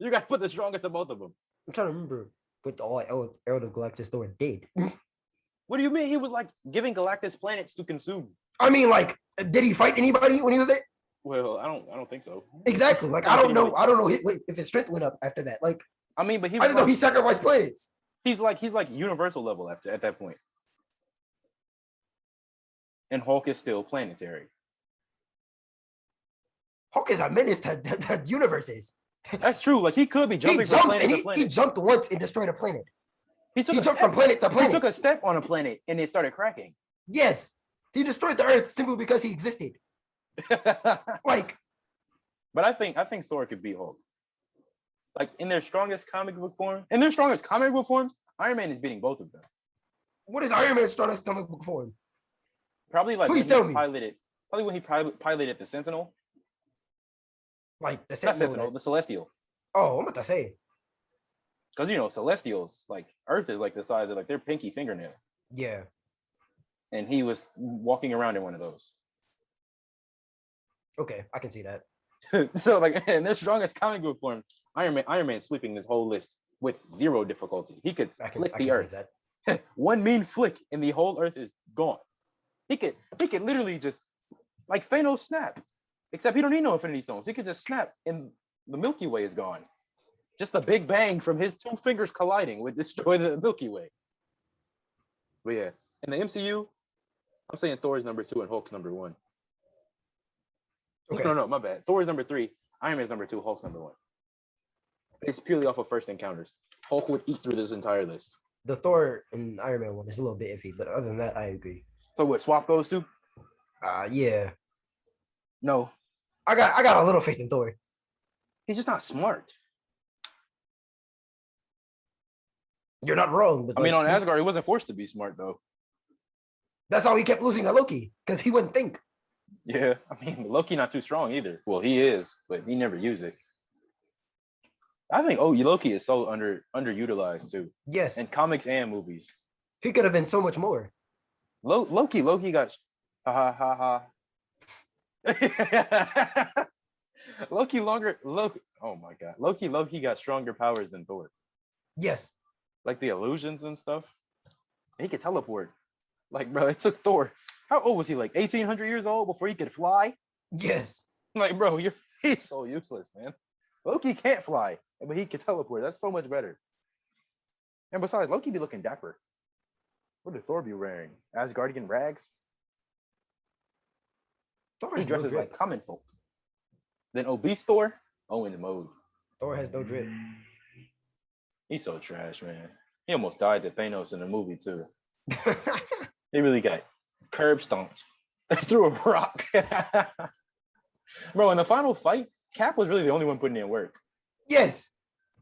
You got to put the strongest of both of them. I'm trying to remember what all Herald of Galactus Thor did. What do you mean? He was like giving Galactus planets to consume. I mean, like, did he fight anybody when he was there? Well, I don't think so. Exactly. Like, I don't know if his strength went up after that. Like, I mean, but I just know he sacrificed planets. he's like universal level at that point. And Hulk is still planetary. Hulk is a menace to universes. That's true. Like he could be jumping He from jumps planet and to planet. he jumped once and destroyed a planet. He jumped from planet to planet. He took a step on a planet and it started cracking. Yes, he destroyed the Earth simply because he existed. Like, but I think Thor could beat Hulk. Like in their strongest comic book form, Iron Man is beating both of them. what is Iron Man's strongest comic book form? Probably like Please when tell he me. piloted the Sentinel. Like the Not Sentinel. Sentinel, the Celestial. Oh, I'm about to say. Because Celestials, like Earth is like the size of like their pinky fingernail. Yeah. And he was walking around in one of those. Okay, I can see that. So like in their strongest comic book form, Iron Man sweeping this whole list with zero difficulty. He could flick the Earth. One mean flick and the whole Earth is gone. He could literally just like Thanos snap. Except he don't need no Infinity Stones. He could just snap and the Milky Way is gone. Just the big bang from his two fingers colliding would destroy the Milky Way. But yeah, in the MCU, I'm saying Thor is number 2 and Hulk's number 1. Okay. No, my bad. Thor is number 3, Iron Man is number 2, Hulk's number 1. It's purely off of first encounters. Hulk would eat through this entire list. The Thor and Iron Man one is a little bit iffy, but other than that, I agree. So what, swap those two? Yeah. No. I got a little faith in Thor. He's just not smart. You're not wrong. But I mean, on Asgard, he wasn't forced to be smart, though. That's how he kept losing to Loki, because he wouldn't think. Yeah, I mean, Loki not too strong either. Well, he is, but he never used it. I think Loki is so underutilized too. Yes. In comics and movies. He could have been so much more. Loki got Loki oh my god. Loki got stronger powers than Thor. Yes. Like the illusions and stuff. He could teleport. Like, bro, it took Thor. How old was he? Like 1,800 years old before he could fly? Yes. Like, bro, he's so useless, man. Loki can't fly, but he can teleport. That's so much better. And besides, Loki be looking dapper. What did Thor be wearing? Asgardian rags? He dresses like common folk. Then obese Thor, Owen's mode. Thor has no drip. He's so trash, man. He almost died to Thanos in the movie, too. He really got curb stomped through a rock. Bro, in the final fight, Cap was really the only one putting in work. Yes,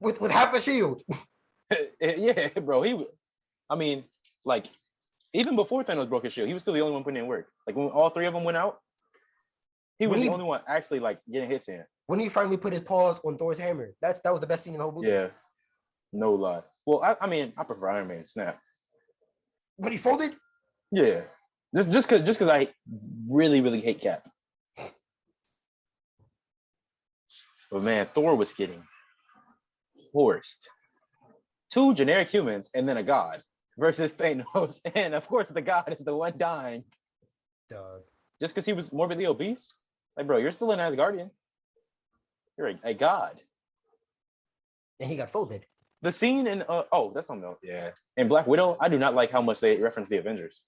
with half a shield. Yeah, bro. Like, even before Thanos broke his shield, he was still the only one putting in work. Like, when all three of them went out, he was the only one actually, like, getting hits in. When he finally put his paws on Thor's hammer, that was the best scene in the whole movie. Yeah, no lie. Well, I prefer Iron Man snap. When he folded? Yeah. Just because I really, really hate Cap. But man, Thor was getting horsed. 2 generic humans and then a god. versus Thanos, and of course the god is the one dying. Dog. Just because he was morbidly obese? Like, bro, you're still an Asgardian. You're a god. And he got folded. The scene in that's something else. Yeah. In Black Widow, I do not like how much they reference the Avengers.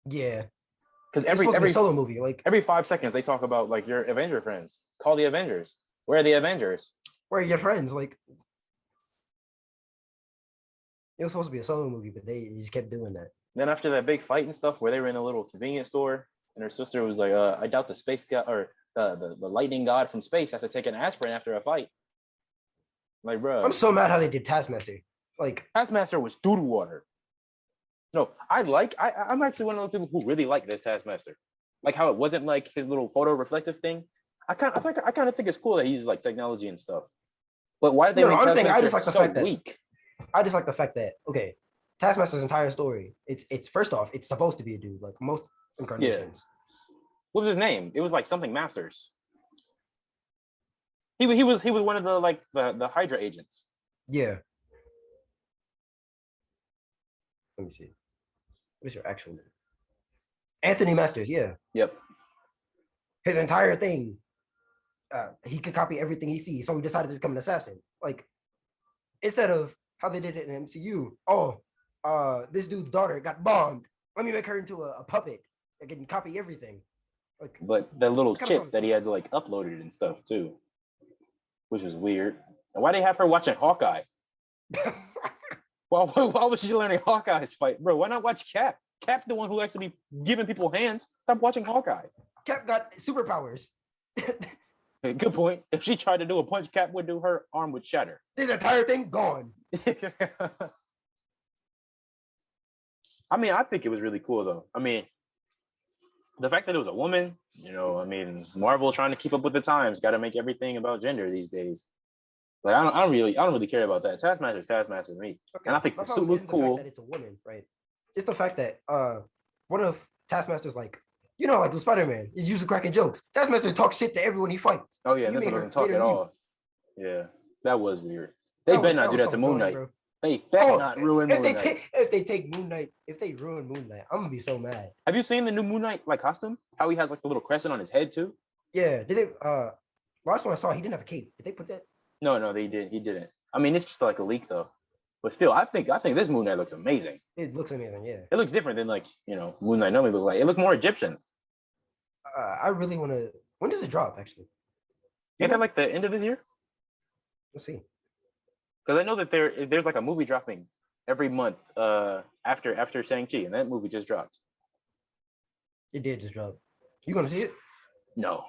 Yeah. Because every solo movie, like every 5 seconds they talk about like your Avenger friends. Call the Avengers. Where are the Avengers? Where are your friends? Like it was supposed to be a solo movie, but they just kept doing that. Then after that big fight and stuff, where they were in a little convenience store, and her sister was like, "I doubt the space god or the lightning god from space has to take an aspirin after a fight." Like, bro, I'm so mad how they did Taskmaster. Like Taskmaster was doo-doo water. No, I'm actually one of those people who really like this Taskmaster. Like how it wasn't like his little photo reflective thing. I kind of think it's cool that he's like technology and stuff. But why did they make Taskmaster I just like the so fact weak? I just like the fact that okay, Taskmaster's entire story. It's first off, it's supposed to be a dude, like most incarnations. Yeah. What was his name? It was like something Masters. He was one of the Hydra agents. Yeah. Let me see. What is your actual name? Anthony Masters. Yeah. Yep. His entire thing. He could copy everything he sees, so he decided to become an assassin. Like instead of how they did it in MCU. Oh, this dude's daughter got bombed. Let me make her into a puppet. I can copy everything. Like, but that little chip that he had to like upload it and stuff too, which was weird. And why they have her watching Hawkeye? Why was she learning Hawkeye's fight, bro? Why not watch Cap? Cap's the one who actually be giving people hands. Stop watching Hawkeye. Cap got superpowers. Good point. If she tried to do a punch, Cap would do, her arm would shatter. This entire thing gone. I mean, I think it was really cool though. I mean, the fact that it was a woman, I mean, Marvel trying to keep up with the times, got to make everything about gender these days. Like, I don't really care about that. Taskmaster's Taskmaster to me, okay. And I think the suit was cool. That it's a woman, right? It's the fact that one of Taskmaster's like with Spider-Man, he's used to cracking jokes. Taskmaster talks shit to everyone he fights. Oh yeah, this one doesn't talk at all. Yeah, that was weird. They better not do that to Moon Knight. They better not ruin Moon Knight. If they take Moon Knight, if they ruin Moon Knight, I'm gonna be so mad. Have you seen the new Moon Knight like costume? How he has like the little crescent on his head too? Yeah. Did they? Last one I saw, he didn't have a cape. Did they put that? No, they did. He didn't. I mean, it's just like a leak though. But still, I think this Moon Knight looks amazing. It looks amazing. Yeah. It looks different than Moon Knight normally look like. It looked more Egyptian. I really want to. When does it drop? Actually, Ain't that like the end of this year? Let's see. Because I know that there's like a movie dropping every month after Shang-Chi, and that movie just dropped. It did just drop. You gonna see it? No.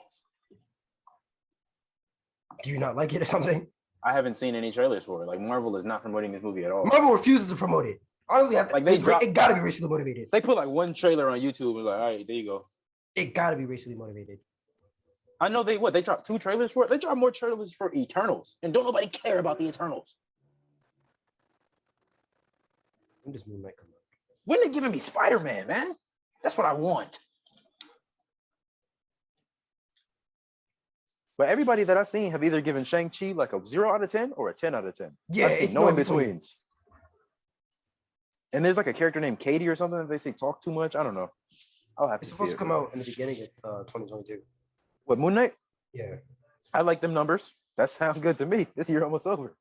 Do you not like it or something? I haven't seen any trailers for it. Like Marvel is not promoting this movie at all. Marvel refuses to promote it. Honestly, it gotta be racially motivated. They put like one trailer on YouTube and was like, all right, there you go. It gotta be racially motivated. I know they dropped 2 trailers for it. They dropped more trailers for Eternals, and don't nobody care about the Eternals. When does Moon Knight come out? When they giving me Spider-Man, man? That's what I want. But everybody that I've seen have either given Shang-Chi like a 0 out of 10 or a 10 out of 10. Yeah, it's no in betweens. And there's like a character named Katie or something that they say talk too much. I don't know. I'll have to see it. It's supposed to come out in the beginning of 2022. What, Moon Knight? Yeah. I like them numbers. That sounds good to me. This year almost over.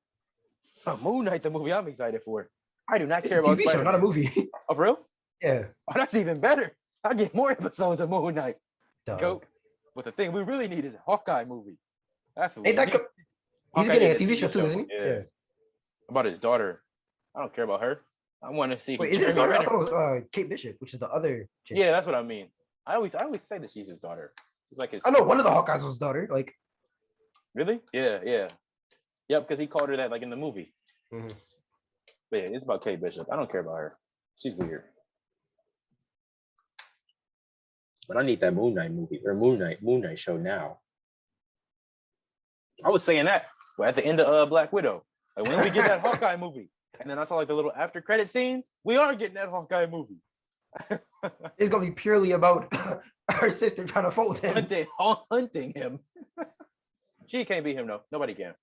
Moon Knight, the movie I'm excited for. I do not care about TV show, not a movie. Oh, for real? Yeah. Oh, that's even better. I'll get more episodes of Moon Knight. Go. But the thing we really need is a Hawkeye movie. That's what he's getting a TV show too, isn't he? Yeah. About his daughter. I don't care about her. I want to see. Wait, is it his daughter? I thought it was Kate Bishop, which is the other chick. Yeah, that's what I mean. I always say that she's his daughter. She's like his. I know one of the Hawkeyes was his daughter. Like, really? Yeah. Yep, because he called her that like in the movie. Mm-hmm. But yeah, it's about Kate Bishop. I don't care about her. She's weird. But I need that Moon Knight movie or Moon Knight show now. I was saying that at the end of Black Widow. Like when we get that Hawkeye movie. And then I saw like the little after credit scenes. We are getting that Hawkeye movie. It's gonna be purely about her sister trying to fold him. Hunting him. She can't beat him, no. Nobody can.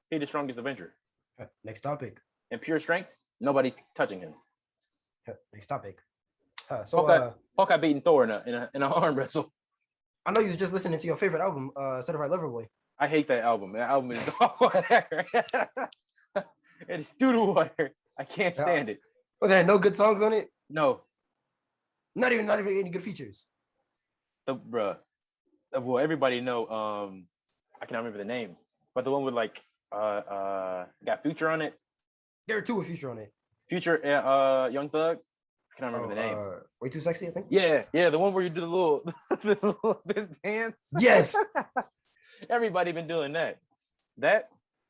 He's the strongest Avenger. Next topic. In pure strength, nobody's touching him. Next topic. Hawkeye beating Thor in a arm wrestle. I know you was just listening to your favorite album, Certified Lover Boy. I hate that album. That album is dog water. It is doo water. I can't stand it. Oh, there are no good songs on it? No. Not even any good features. Well, everybody know. I cannot remember the name, but the one with like got Future on it. There are two with Future on it. Future, Young Thug. I cannot remember the name. Way Too Sexy, I think. Yeah, the one where you do this dance. Yes. Everybody been doing that.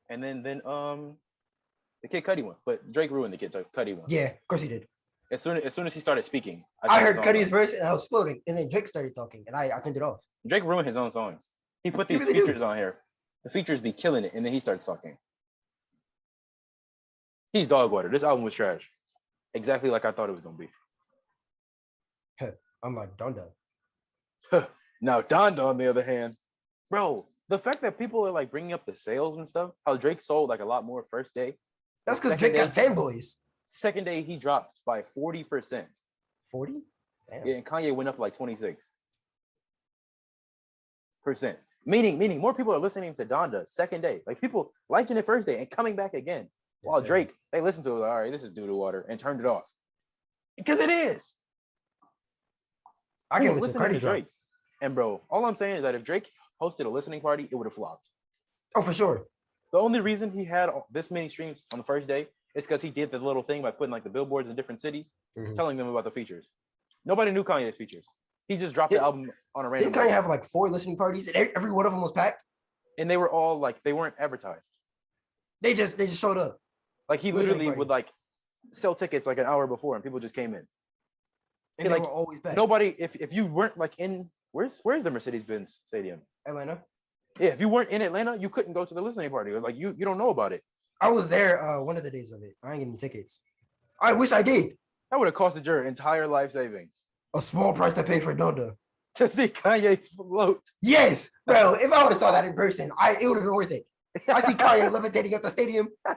And then the Kid Cudi one, but Drake ruined the Kid Cudi one. Yeah, of course he did. As soon as he started speaking, I heard Cudi's verse and I was floating, and then Drake started talking, and I turned it off. Drake ruined his own songs. He put these features on here. The features be killing it, and then he starts talking. He's dog water. This album was trash. Exactly like I thought it was gonna be. I'm like Donda. Now Donda, on the other hand, bro, the fact that people are like bringing up the sales and stuff, how Drake sold like a lot more first day. That's because Drake got fanboys. Second day he dropped by 40%. 40? Damn. Yeah, and Kanye went up like 26%. Meaning more people are listening to Donda second day. Like people liking it first day and coming back again. While Drake, they listened to it, all right, this is doo water, and turned it off. Because it is. I can't listen to Drake. And bro, all I'm saying is that if Drake hosted a listening party, it would have flopped. Oh, for sure. The only reason he had this many streams on the first day is because he did the little thing by putting like the billboards in different cities, telling them about the features. Nobody knew Kanye's features. He just dropped the album on a random. Didn't Kanye have like 4 listening parties, and every one of them was packed? And they were all like, they weren't advertised. They just showed up. Like he literally would like sell tickets like an hour before, and people just came in. And they like, were always back. Nobody, if you weren't like in where's the Mercedes-Benz Stadium? Atlanta. Yeah, if you weren't in Atlanta, you couldn't go to the listening party. Like you don't know about it. I was there one of the days of it. I ain't getting tickets. I wish I did. That would have costed your entire life savings. A small price to pay for Donda. To see Kanye float. Yes, bro. If I would have saw that in person, it would have been worth it. I see Kanye levitating at the stadium. I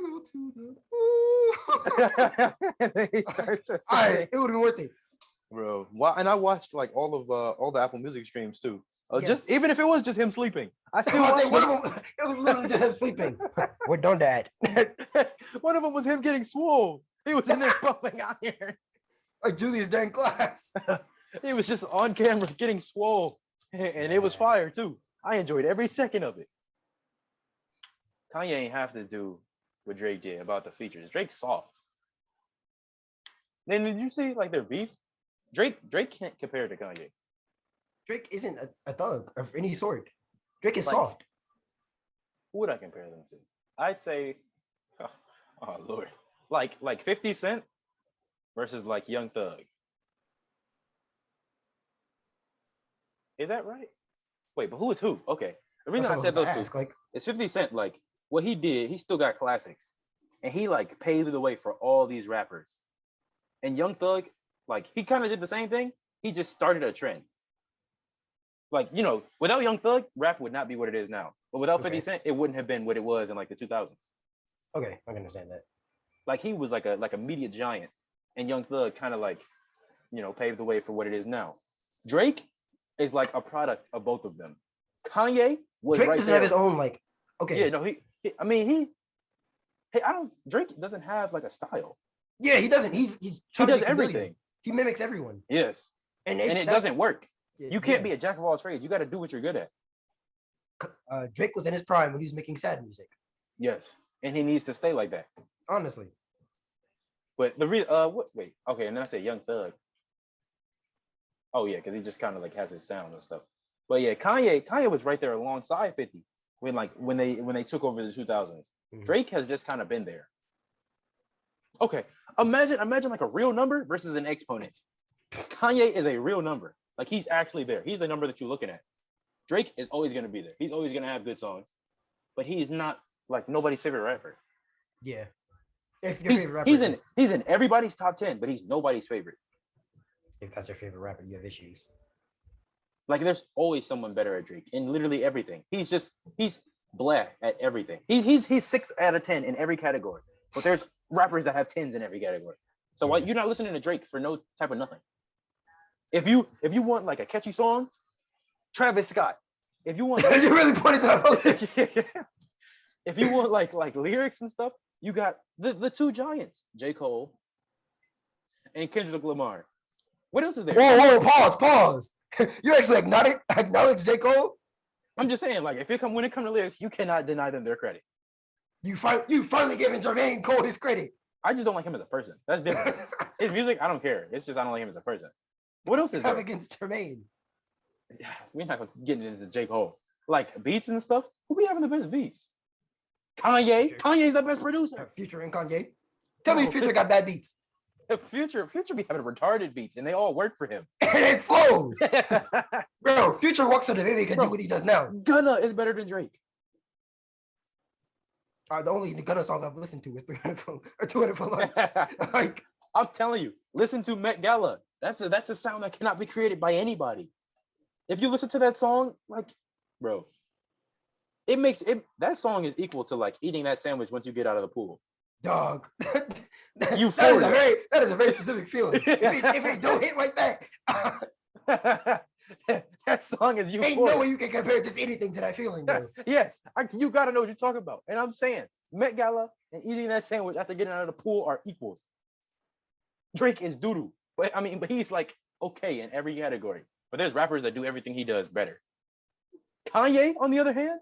go to the. And then he starts to sing. It would have been worth it, bro. And I watched like all the Apple Music streams too. Yes. Just even if it was just him sleeping, I still one of them. It was literally just him sleeping. We're done that. One of them was him getting swole. He was in there pumping iron. Like Julius during class. He was just on camera getting swole, and it was fire too. I enjoyed every second of it. Kanye ain't have to do what Drake did about the features. Drake's soft. Then did you see like their beef? Drake can't compare to Kanye. Drake isn't a thug of any sort. Drake is like, soft. Who would I compare them to? I'd say, oh Lord, like 50 Cent versus like Young Thug. Is that right? Wait, but who is who? Okay, the reason I said those two is 50 Cent. Like what he did, he still got classics, and he like paved the way for all these rappers. And Young Thug, like he kind of did the same thing. He just started a trend. Like, you know, without Young Thug, rap would not be what it is now. But without 50 Cent, it wouldn't have been what it was in like the 2000s. Okay, I can understand that. Like he was like a media giant, and Young Thug kind of like, you know, paved the way for what it is now. Drake is like a product of both of them. Kanye was Drake right doesn't there. have his own like. Okay. Yeah, no, Drake doesn't have like a style. Yeah, he doesn't. He does everything. He mimics everyone. Yes, and it doesn't work. You can't be a jack of all trades. You got to do what you're good at. Drake was in his prime when he was making sad music. Yes, and he needs to stay like that. Honestly. But wait, okay, and then I said Young Thug. Oh yeah, because he just kind of like has his sound and stuff. But yeah, Kanye was right there alongside 50 when they took over the 2000s. Mm-hmm. Drake has just kind of been there. Okay, imagine like a real number versus an exponent. Kanye is a real number. Like he's actually there. He's the number that you're looking at. Drake is always going to be there. He's always going to have good songs, but he's not like nobody's favorite rapper. Yeah. If your favorite rapper he's in everybody's top 10, but he's nobody's favorite. If that's your favorite rapper, you have issues. Like there's always someone better at Drake in literally everything. He's blah at everything. He's 6 out of 10 in every category. But there's rappers that have 10s in every category. So why you're not listening to Drake for no type of nothing? If you want like a catchy song, Travis Scott. If you want, you really pointed to that. If you want like lyrics and stuff, you got the two giants, J. Cole and Kendrick Lamar. What else is there? Whoa, pause. You actually acknowledge J. Cole? I'm just saying, like, when it comes to lyrics, you cannot deny them their credit. You finally giving Jermaine Cole his credit. I just don't like him as a person. That's different. His music, I don't care. It's just I don't like him as a person. What else is there? Against Jermaine? We're not getting into J. Cole. Like beats and stuff. Who be having the best beats? Kanye. Kanye's the best producer. Future and Kanye. Tell me Future got bad beats. Future be having retarded beats, and they all work for him. And it flows. Bro, Future walks on the baby can do what he does now. Gunna is better than Drake. The only Gunna songs I've listened to is 200 for lunch. Like, I'm telling you, listen to Met Gala. That's a sound that cannot be created by anybody. If you listen to that song, like, bro, it makes it. That song is equal to like eating that sandwich once you get out of the pool. Dog, that is a very specific feeling. if it don't hit like that, that song is euphoric. Ain't no way you can compare just anything to that feeling, bro. Yes, you gotta know what you're talking about. And I'm saying Met Gala and eating that sandwich after getting out of the pool are equals. Drake is doo-doo, but he's like okay in every category. But there's rappers that do everything he does better. Kanye, on the other hand,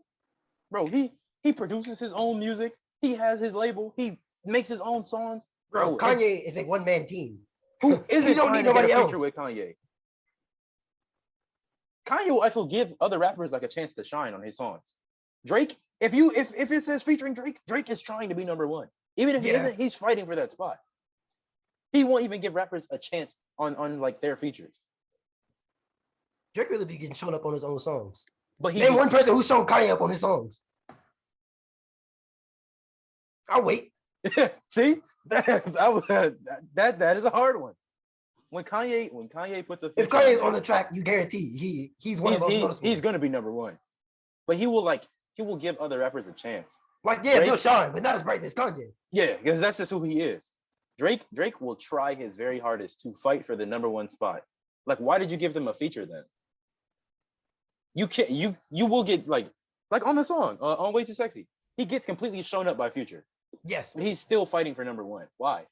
bro, he produces his own music. He has his label. He makes his own songs. Bro, Kanye is a one-man team. Who isn't he don't need nobody else with Kanye? Kanye will actually give other rappers like a chance to shine on his songs. Drake, if it says featuring Drake, Drake is trying to be number one. Even if he isn't, he's fighting for that spot. He won't even give rappers a chance on like their features. Drake really be getting shown up on his own songs. But name one person who's shown Kanye up on his songs. I'll wait. See, that is a hard one. When Kanye puts a if Kanye's on the track, you guarantee he's one of those. He's gonna be number one, but he will give other rappers a chance. Like they'll shine, but not as bright as Kanye. Yeah, because that's just who he is. Drake will try his very hardest to fight for the number one spot. Like, why did you give them a feature then? You can't. You will get like on the song on Way Too Sexy. He gets completely shown up by Future. Yes, but he's still fighting for number one. Why?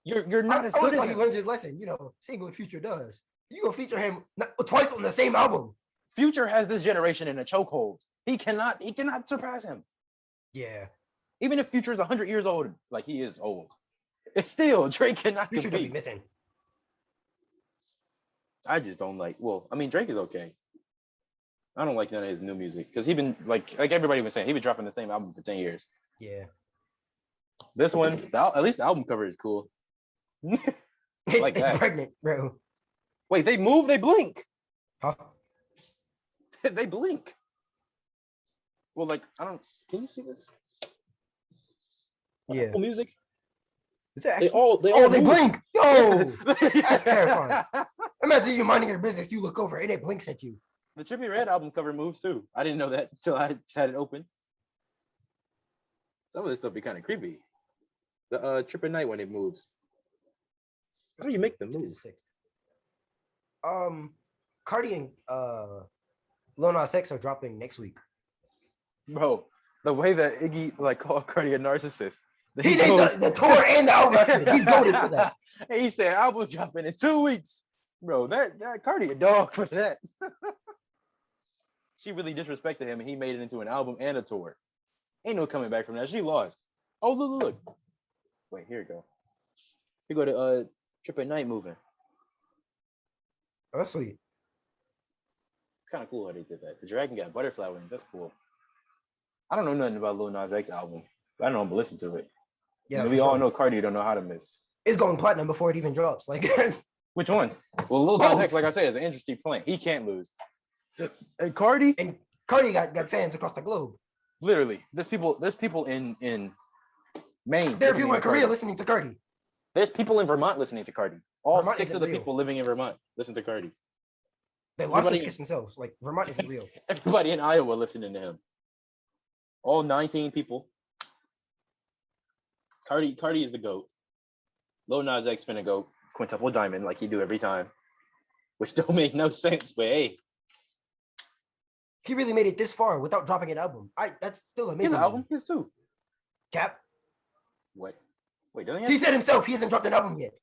You're not as good as him. He learned his lesson. Seeing what Future does. You gonna feature him twice on the same album. Future has this generation in a chokehold. He cannot surpass him. Yeah. Even if Future is 100 years old, like he is old, it's still Drake cannot Future compete. Be missing. I just don't like. Well, Drake is okay. I don't like none of his new music because he been like everybody was saying, he been dropping the same album for 10 years. Yeah. This one, at least the album cover is cool. It's pregnant, bro. Wait, they move, they blink. Huh? They blink. Well, like, can you see this? Yeah. Apple Music. They all blink. Yo, that's terrifying. Imagine you minding your business, you look over and it blinks at you. The Trippie Redd album cover moves too. I didn't know that until I had it open. Some of this stuff be kind of creepy. The Trip at Night when it moves. How do you make them move? Cardi and Lil Nas X are dropping next week. Bro, the way that Iggy called Cardi a narcissist. He did the tour and the album. He's goated for that. And he said album dropping in 2 weeks. Bro, that Cardi a dog for that. She really disrespected him and he made it into an album and a tour. Ain't no coming back from that. She lost. Oh, look. Wait, here you go. You go to Trip at Night moving. Oh, that's sweet. It's kind of cool how they did that. The dragon got butterfly wings. That's cool. I don't know nothing about Lil Nas X album, but I know I'm gonna listen to it. Yeah, we all know Cardi don't know how to miss. It's going platinum before it even drops. Like, which one? Well, Lil Nas X, like I said, is an interesting plant. He can't lose. And Cardi got fans across the globe. Literally, there's people in Maine. There are people in Korea listening to Cardi. There's people in Vermont listening to Cardi. All Vermont 6 of the people living in Vermont listen to Cardi. They lost themselves. Like, Vermont isn't real. Everybody in Iowa listening to him. All 19 people. Cardi is the GOAT. Lil Nas X finna go quintuple diamond like he do every time, which don't make no sense. But hey, He really made it this far without dropping an album. That's still amazing. his album, his too. Cap. What? Wait, doesn't He said himself he hasn't dropped an album yet.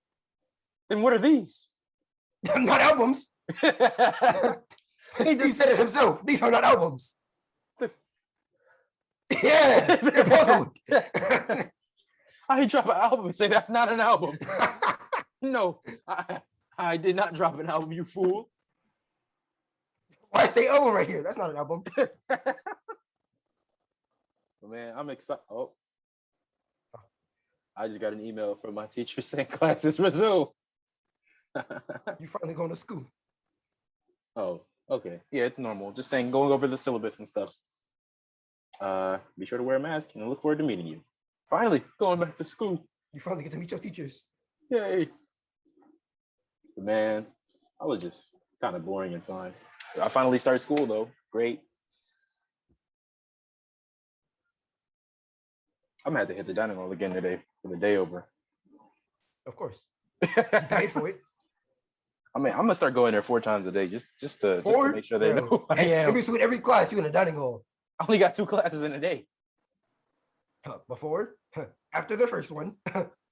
Then what are these? Not albums. He said it himself. These are not albums. Yeah, you're puzzled. I drop an album and say that's not an album. No, I did not drop an album, you fool. Why say album right here? That's not an album. Man, I'm excited. Oh, I just got an email from my teacher saying classes resume. You finally going to school. Oh, okay. Yeah, it's normal. Just saying, going over the syllabus and stuff. Be sure to wear a mask and I look forward to meeting you. Finally, going back to school. You finally get to meet your teachers. Yay. But man, I was just kind of boring and fine. I finally started school though. Great. I'm gonna have to hit the dining hall again today for the day over. Of course. You paid for it. I mean, I'm gonna start going there 4 times a day just to make sure they know who I am. In between every class, you're in a dining hall. I only got 2 classes in a day. Before, after the first one,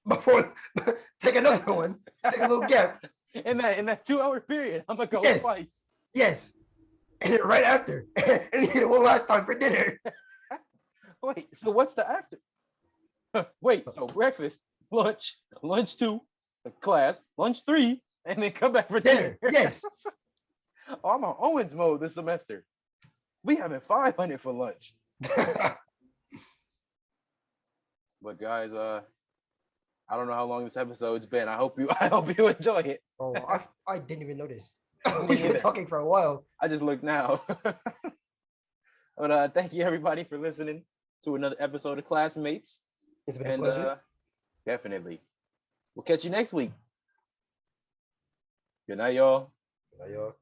before, take another one, take a little gap. In that 2-hour period, I'm gonna go twice. Yes, and then right after, and you one last time for dinner. Wait, so what's the after? Wait, so breakfast, lunch 2, class, lunch 3, and then come back for dinner. Yes. Oh, I'm on Owens mode this semester. We having 500 for lunch. But guys, I don't know how long this episode's been. I hope you enjoy it. Oh, I didn't even notice. We've been talking for a while. I just looked now. But thank you everybody for listening to another episode of Classmates. It's been a pleasure. Definitely. We'll catch you next week. Good night, y'all. Good night, y'all.